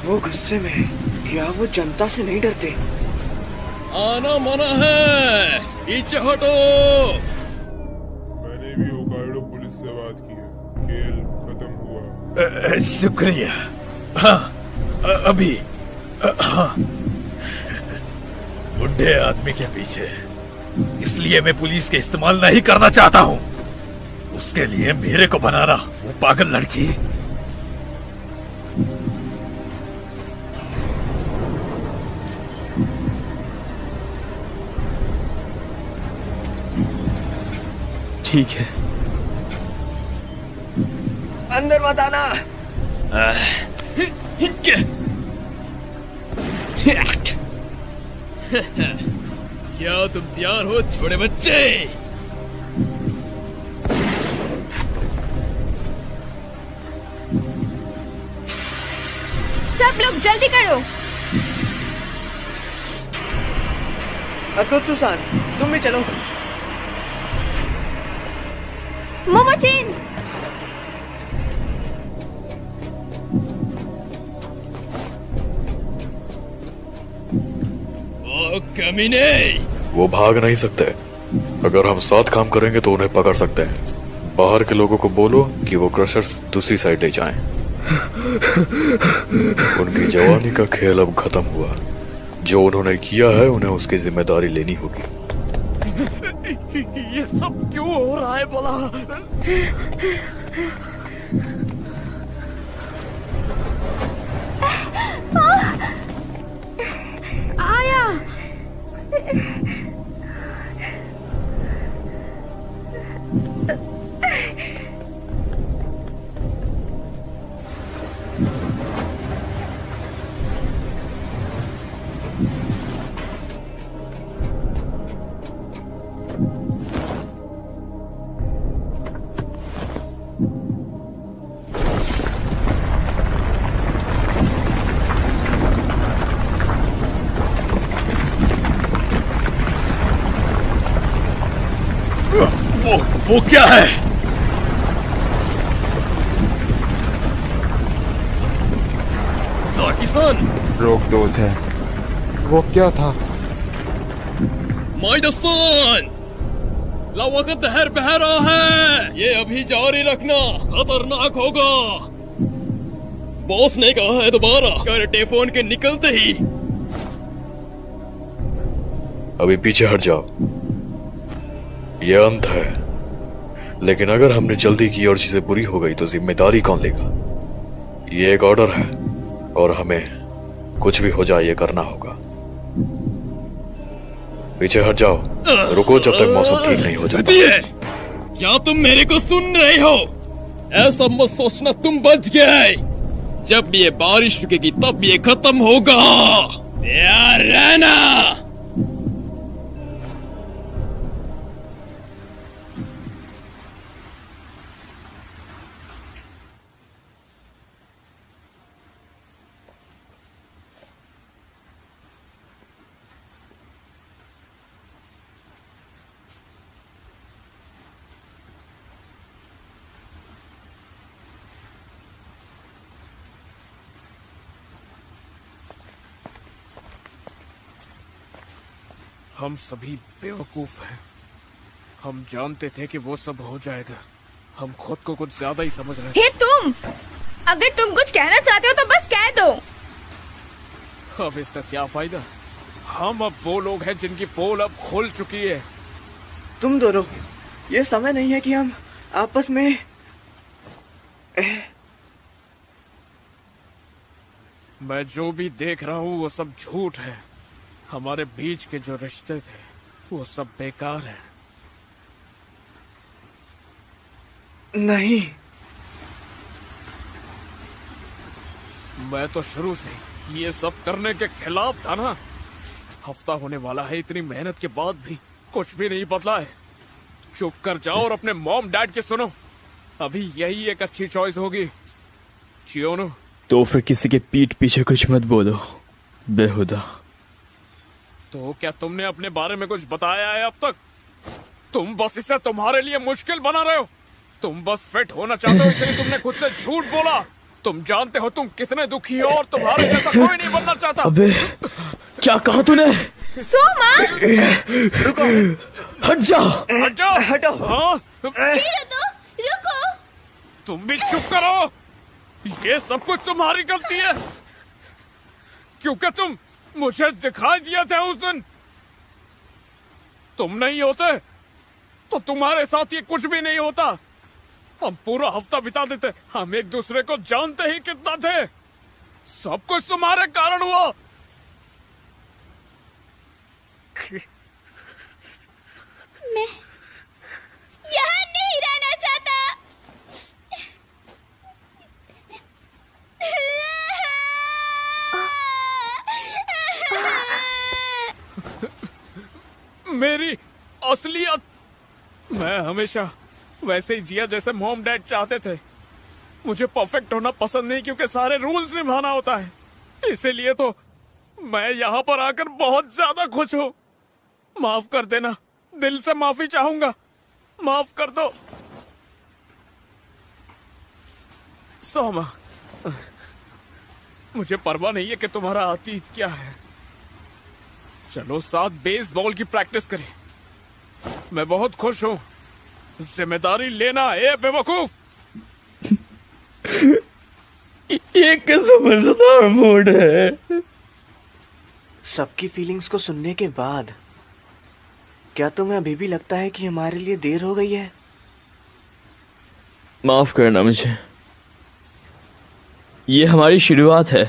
वो गुस्से में, क्या वो जनता से नहीं डरते? आना मना है, पीछे हटो। मैंने भी होकाइडो पुलिस से बात की है, खेल खत्म हुआ। शुक्रिया। हाँ, अभी हाँ, बुढ़े आदमी के पीछे, इसलिए मैं पुलिस के इस्तेमाल नहीं करना चाहता हूँ। उसके लिए मेरे को बनाना, वो पागल लड़की। ठीक है, अंदर मत आना। क्या तुम तैयार हो छोटे बच्चे? सब लोग जल्दी करो। अकोत्सु-सान, तुम भी चलो। मोमोचिन, ओ कमीने! वो भाग नहीं सकते। अगर हम साथ काम करेंगे तो उन्हें पकड़ सकते हैं। बाहर के लोगों को बोलो कि वो क्रशर्स दूसरी साइड ले जाएं। उनकी जवानी का खेल अब खत्म हुआ। जो उन्होंने किया है उन्हें उसकी जिम्मेदारी लेनी होगी। ये सब क्यों हो रहा है बोला? आया। वो क्या है? साकी-सान! रोक दो उसे। वो क्या था? माइडा-सान! लावा का दहर बह रहा है। ये अभी जारी रखना, खतरनाक होगा। बॉस ने कहा है दोबारा कर टेलीफोन के निकलते ही। अभी पीछे हट जाओ। ये अंत है, लेकिन अगर हमने जल्दी की और चीजें बुरी हो गई तो जिम्मेदारी कौन लेगा? ये एक ऑर्डर है और हमें कुछ भी हो जाए ये करना होगा। पीछे हट जाओ। रुको जब तक मौसम ठीक नहीं हो जाता। क्या तुम मेरे को सुन रहे हो? ऐसा मत सोचना तुम बच गए। जब ये बारिश रुकेगी तब ये खत्म होगा। तैयार रहना। हम सभी बेवकूफ हैं। हम जानते थे कि वो सब हो जाएगा। हम खुद को कुछ ज्यादा ही समझ रहे थे। हे तुम! अगर तुम कुछ कहना चाहते हो तो बस कह दो। अब इसका क्या फायदा? हम अब वो लोग हैं जिनकी पोल अब खुल चुकी है। तुम दोनों, ये समय नहीं है कि हम आपस में मैं जो भी देख रहा हूँ वो सब झूठ है। हमारे बीच के जो रिश्ते थे वो सब बेकार हैं। नहीं, मैं तो शुरू से ये सब करने के खिलाफ था ना। हफ्ता होने वाला है, इतनी मेहनत के बाद भी कुछ भी नहीं बदला है। चुप कर जाओ और अपने मॉम डैड के सुनो। अभी यही एक अच्छी चॉइस होगी। चियोनो, तो फिर किसी के पीठ पीछे कुछ मत बोलो बेहुदा। तो क्या तुमने अपने बारे में कुछ बताया है अब तक? तुम बस इसे तुम्हारे लिए मुश्किल बना रहे हो। तुम बस फिट होना चाहते हो, इसलिए तुमने खुद से झूठ बोला। तुम जानते हो तुम कितने दुखी हो और तुम्हारे जैसा कोई नहीं बनना चाहता। अबे क्या कहा तूने? सोमा, रुको, हट जाओ, हट जाओ, हटो। हाँ? रुको। तुम भी चुप करो। ये सब कुछ तुम्हारी गलती है, क्योंकि तुम मुझे दिखाई दिए थे उस दिन। तुम नहीं होते तो तुम्हारे साथ ये कुछ भी नहीं होता। हम पूरा हफ्ता बिता देते, हम एक दूसरे को जानते ही कितना थे। सब कुछ तुम्हारे कारण हुआ। मैं यहाँ नहीं रहना चाहता। मेरी असलियत, मैं हमेशा वैसे ही जिया जैसे मॉम डैड चाहते थे। मुझे परफेक्ट होना पसंद नहीं, क्योंकि सारे रूल्स निभाना होता है। इसीलिए तो मैं यहाँ पर आकर बहुत ज्यादा खुश हूँ। माफ कर देना, दिल से माफी चाहूंगा। माफ कर दो सोमा। मुझे परवाह नहीं है कि तुम्हारा अतीत क्या है। चलो साथ बेसबॉल की प्रैक्टिस करें। मैं बहुत खुश हूँ। जिम्मेदारी लेना ए बेवकूफ। ये कैसा मजेदार मूड है। सबकी फीलिंग्स को सुनने के बाद क्या तुम्हें अभी भी लगता है कि हमारे लिए देर हो गई है? माफ करना मुझे, ये हमारी शुरुआत है।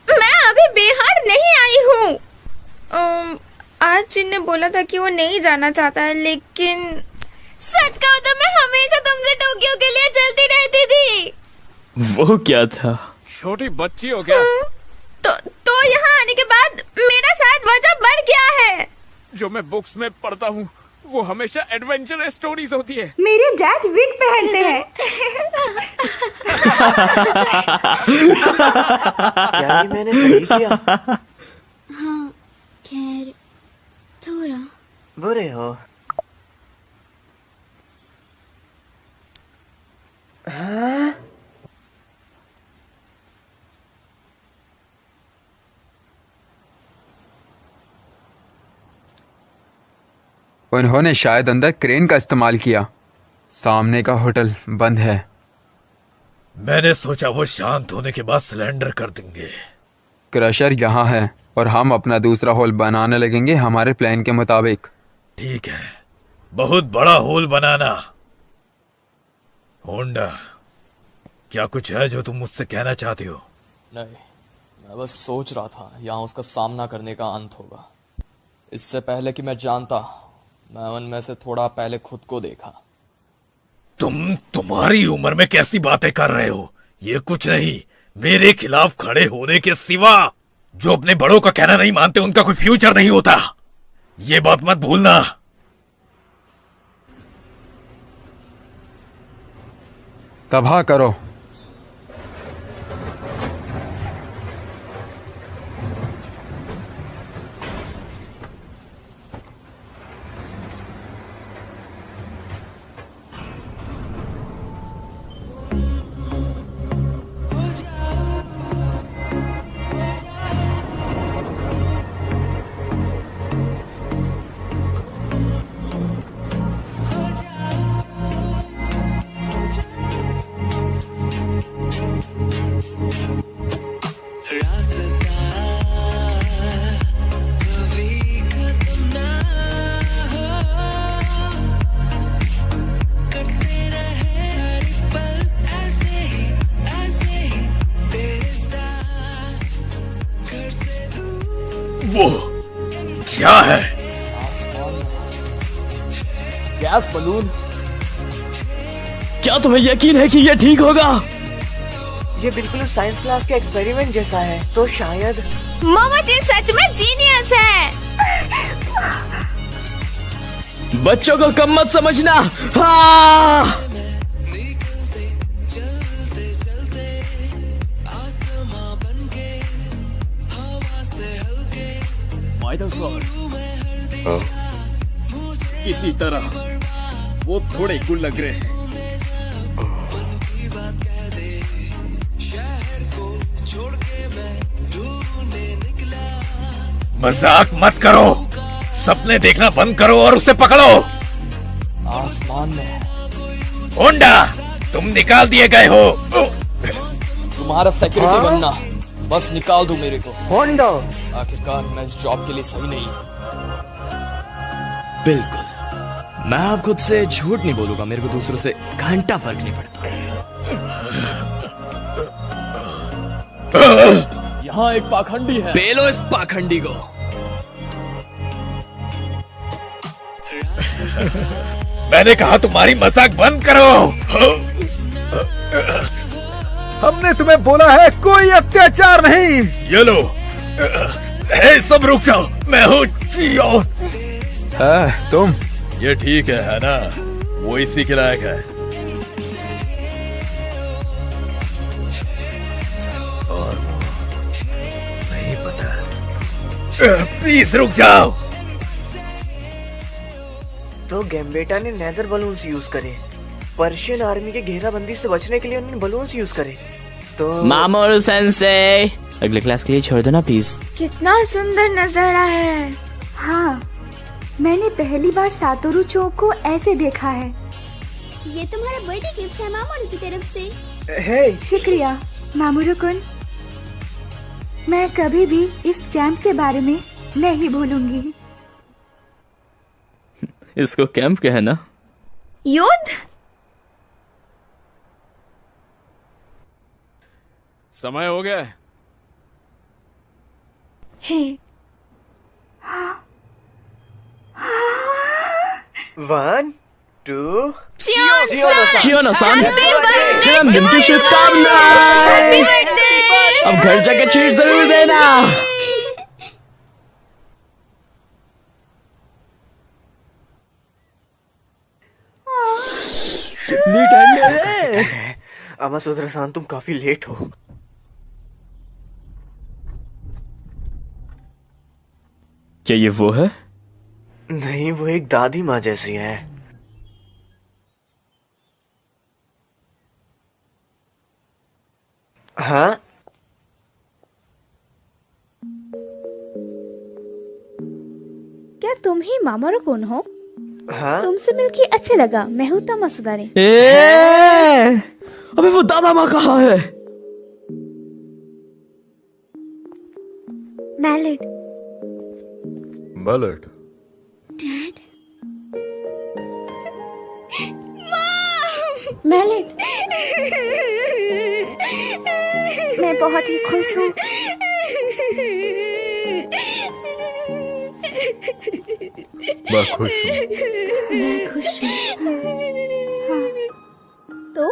मैं अभी बिहार नहीं आई हूँ। आज जिन ने बोला था कि वो नहीं जाना चाहता है, लेकिन सच कहो तो मैं हमेशा तुमसे टोक्यो के लिए चलती रहती थी। वो क्या था? छोटी बच्ची हो क्या? तो यहाँ आने के बाद मेरा शायद वजह बढ़ गया है। जो मैं बुक्स में पढ़ता हूँ वो हमेशा एडवेंचर स्टोरीज होती है। मेरे डैड विग पहनते हैं। क्या ये मैंने सही किया? हाँ, खैर थोड़ा। बुरे हो। हाँ? उन्होंने शायद अंदर क्रेन का इस्तेमाल किया। सामने का होटल बंद है। मैंने सोचा वो शांत होने के बाद सिलेंडर कर देंगे। क्रशर यहाँ है और हम अपना दूसरा होल बनाने लगेंगे हमारे प्लान के मुताबिक। ठीक है, बहुत बड़ा होल बनाना। होंडा, क्या कुछ है जो तुम मुझसे कहना चाहती हो? नहीं, मैं बस सोच रहा था यहाँ उसका सामना करने का अंत होगा। इससे पहले कि मैं जानता, मैं उनमें से थोड़ा पहले खुद को देखा। तुम्हारी उम्र में कैसी बातें कर रहे हो? ये कुछ नहीं, मेरे खिलाफ खड़े होने के सिवा। जो अपने बड़ों का कहना नहीं मानते उनका कोई फ्यूचर नहीं होता, ये बात मत भूलना। तबाह करो। वो क्या है? Gas balloon. क्या तुम्हें यकीन है कि ये ठीक होगा? ये बिल्कुल साइंस क्लास के एक्सपेरिमेंट जैसा है, तो शायद मामा जी सच में जीनियस है। बच्चों को कम मत समझना। हाँ! स्पाइडर सर, हाँ? किसी तरह वो थोड़े गुल लग रहे हैं। मजाक मत करो, सपने देखना बंद करो और उसे पकड़ो। आसमान में होंडा, तुम निकाल दिए गए हो। तुम्हारा सिक्योरिटी बनना, बस निकाल दो मेरे को। होंडा, आखिरकार मैं इस जॉब के लिए सही नहीं। बिल्कुल, मैं अब खुद से झूठ नहीं बोलूंगा, मेरे को दूसरों से घंटा फर्क नहीं पड़ता। यहाँ एक पाखंडी है, पेलो इस पाखंडी को। मैंने कहा तुम्हारी मजाक बंद करो। हमने तुम्हें बोला है कोई अत्याचार नहीं। ये लो, सब रुक जाओ, मैं हूँ चियो। है तुम? ये ठीक है ना? वो इसी के लायक है। और नहीं पता। प्लीज रुक जाओ। तो गैम्बेटा ने नेदर बलून्स यूज करे। पर्शियन आर्मी के घेराबंदी से बचने के लिए उन्होंने बलून्स यूज करे। तो मामोरू सेंसे, अगले क्लास के लिए छोड़ दो ना प्लीज। कितना सुंदर नजारा है। हाँ, मैंने पहली बार सातोरू चौक को ऐसे देखा है। ये तुम्हारा बर्थडे गिफ्ट है मामोरू की तरफ से। हे, शुक्रिया मामोरू-कुन। मैं कभी भी इस कैंप के बारे में नहीं भूलूंगी। इसको कैंप कहना? युद्ध? समय हो गया है। हे। 1, 2, चियोनो-सान, जन्मदिन की शुभकामनाएं। अब घर जाके ट्रीट जरूर देना। कितनी ठंड है। अमासुद्रा-सान, तुम काफी लेट हो। क्या ये वो है? नहीं, वो एक दादी माँ जैसी है। हाँ? क्या तुम ही मामोरू-कुन हो? हाँ? तुमसे मिलके अच्छा लगा। मैं हूँ तमासुदारे। अबे वो दादा माँ कहाँ है? मैलिड। मैलिड। डैड। मैलिड। मैं बहुत ही खुश हूँ। मैं खुश हूँ। मैं खुश हूँ। हाँ। तो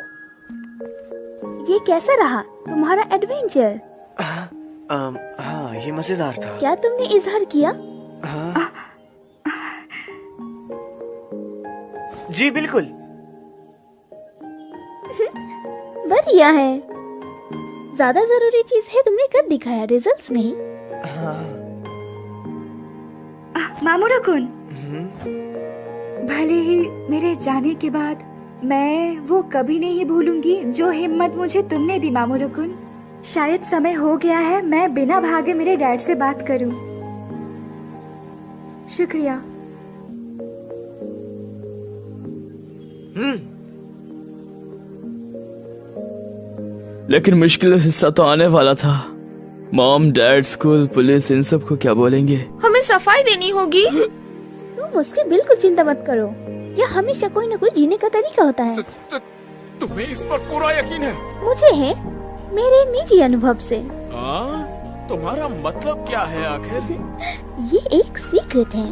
ये कैसा रहा तुम्हारा एडवेंचर? हाँ, ये मजेदार था। क्या तुमने इजहार किया? हाँ। जी बिल्कुल। बढ़िया है। ज्यादा जरूरी चीज है तुमने कब दिखाया, रिजल्ट्स नहीं। हाँ। मामोरू-कुन, भले ही मेरे जाने के बाद मैं वो कभी नहीं भूलूंगी जो हिम्मत मुझे तुमने दी मामोरू-कुन। शायद समय हो गया है मैं बिना भागे मेरे डैड से बात करूं। शुक्रिया। लेकिन मुश्किल हिस्सा तो आने वाला था। मॉम, डैड, स्कूल, पुलिस, इन सब को क्या बोलेंगे? हमें सफाई देनी होगी। तुम उसकी बिल्कुल चिंता मत करो। यह हमेशा कोई न कोई जीने का तरीका होता है। तुम्हें इस पर पूरा यकीन है? मुझे है, मेरे निजी अनुभव से। तुम्हारा मतलब क्या है आखिर? ये एक सीक्रेट है।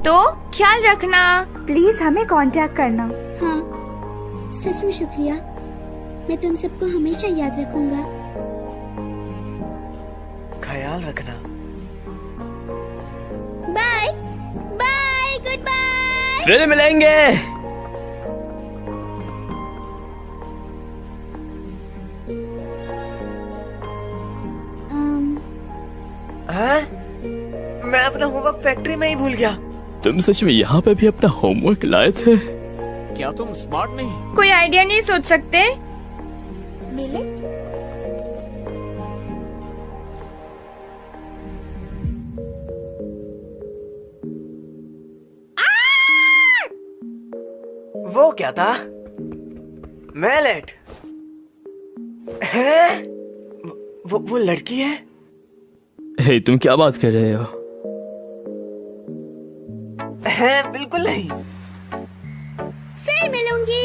तो ख्याल रखना। प्लीज हमें कांटेक्ट करना। हाँ, सच में शुक्रिया। मैं तुम सबको हमेशा याद रखूंगा। ख्याल रखना। Bye bye, goodbye. फिर मिलेंगे। फैक्ट्री में ही भूल गया। तुम सच में यहाँ पे भी अपना होमवर्क लाए थे? क्या तुम स्मार्ट नहीं? कोई आइडिया नहीं सोच सकते? मिले? वो क्या था? मैलेट है? वो लड़की है? हे, तुम क्या बात कर रहे हो? है बिल्कुल नहीं। फिर मिलूंगी।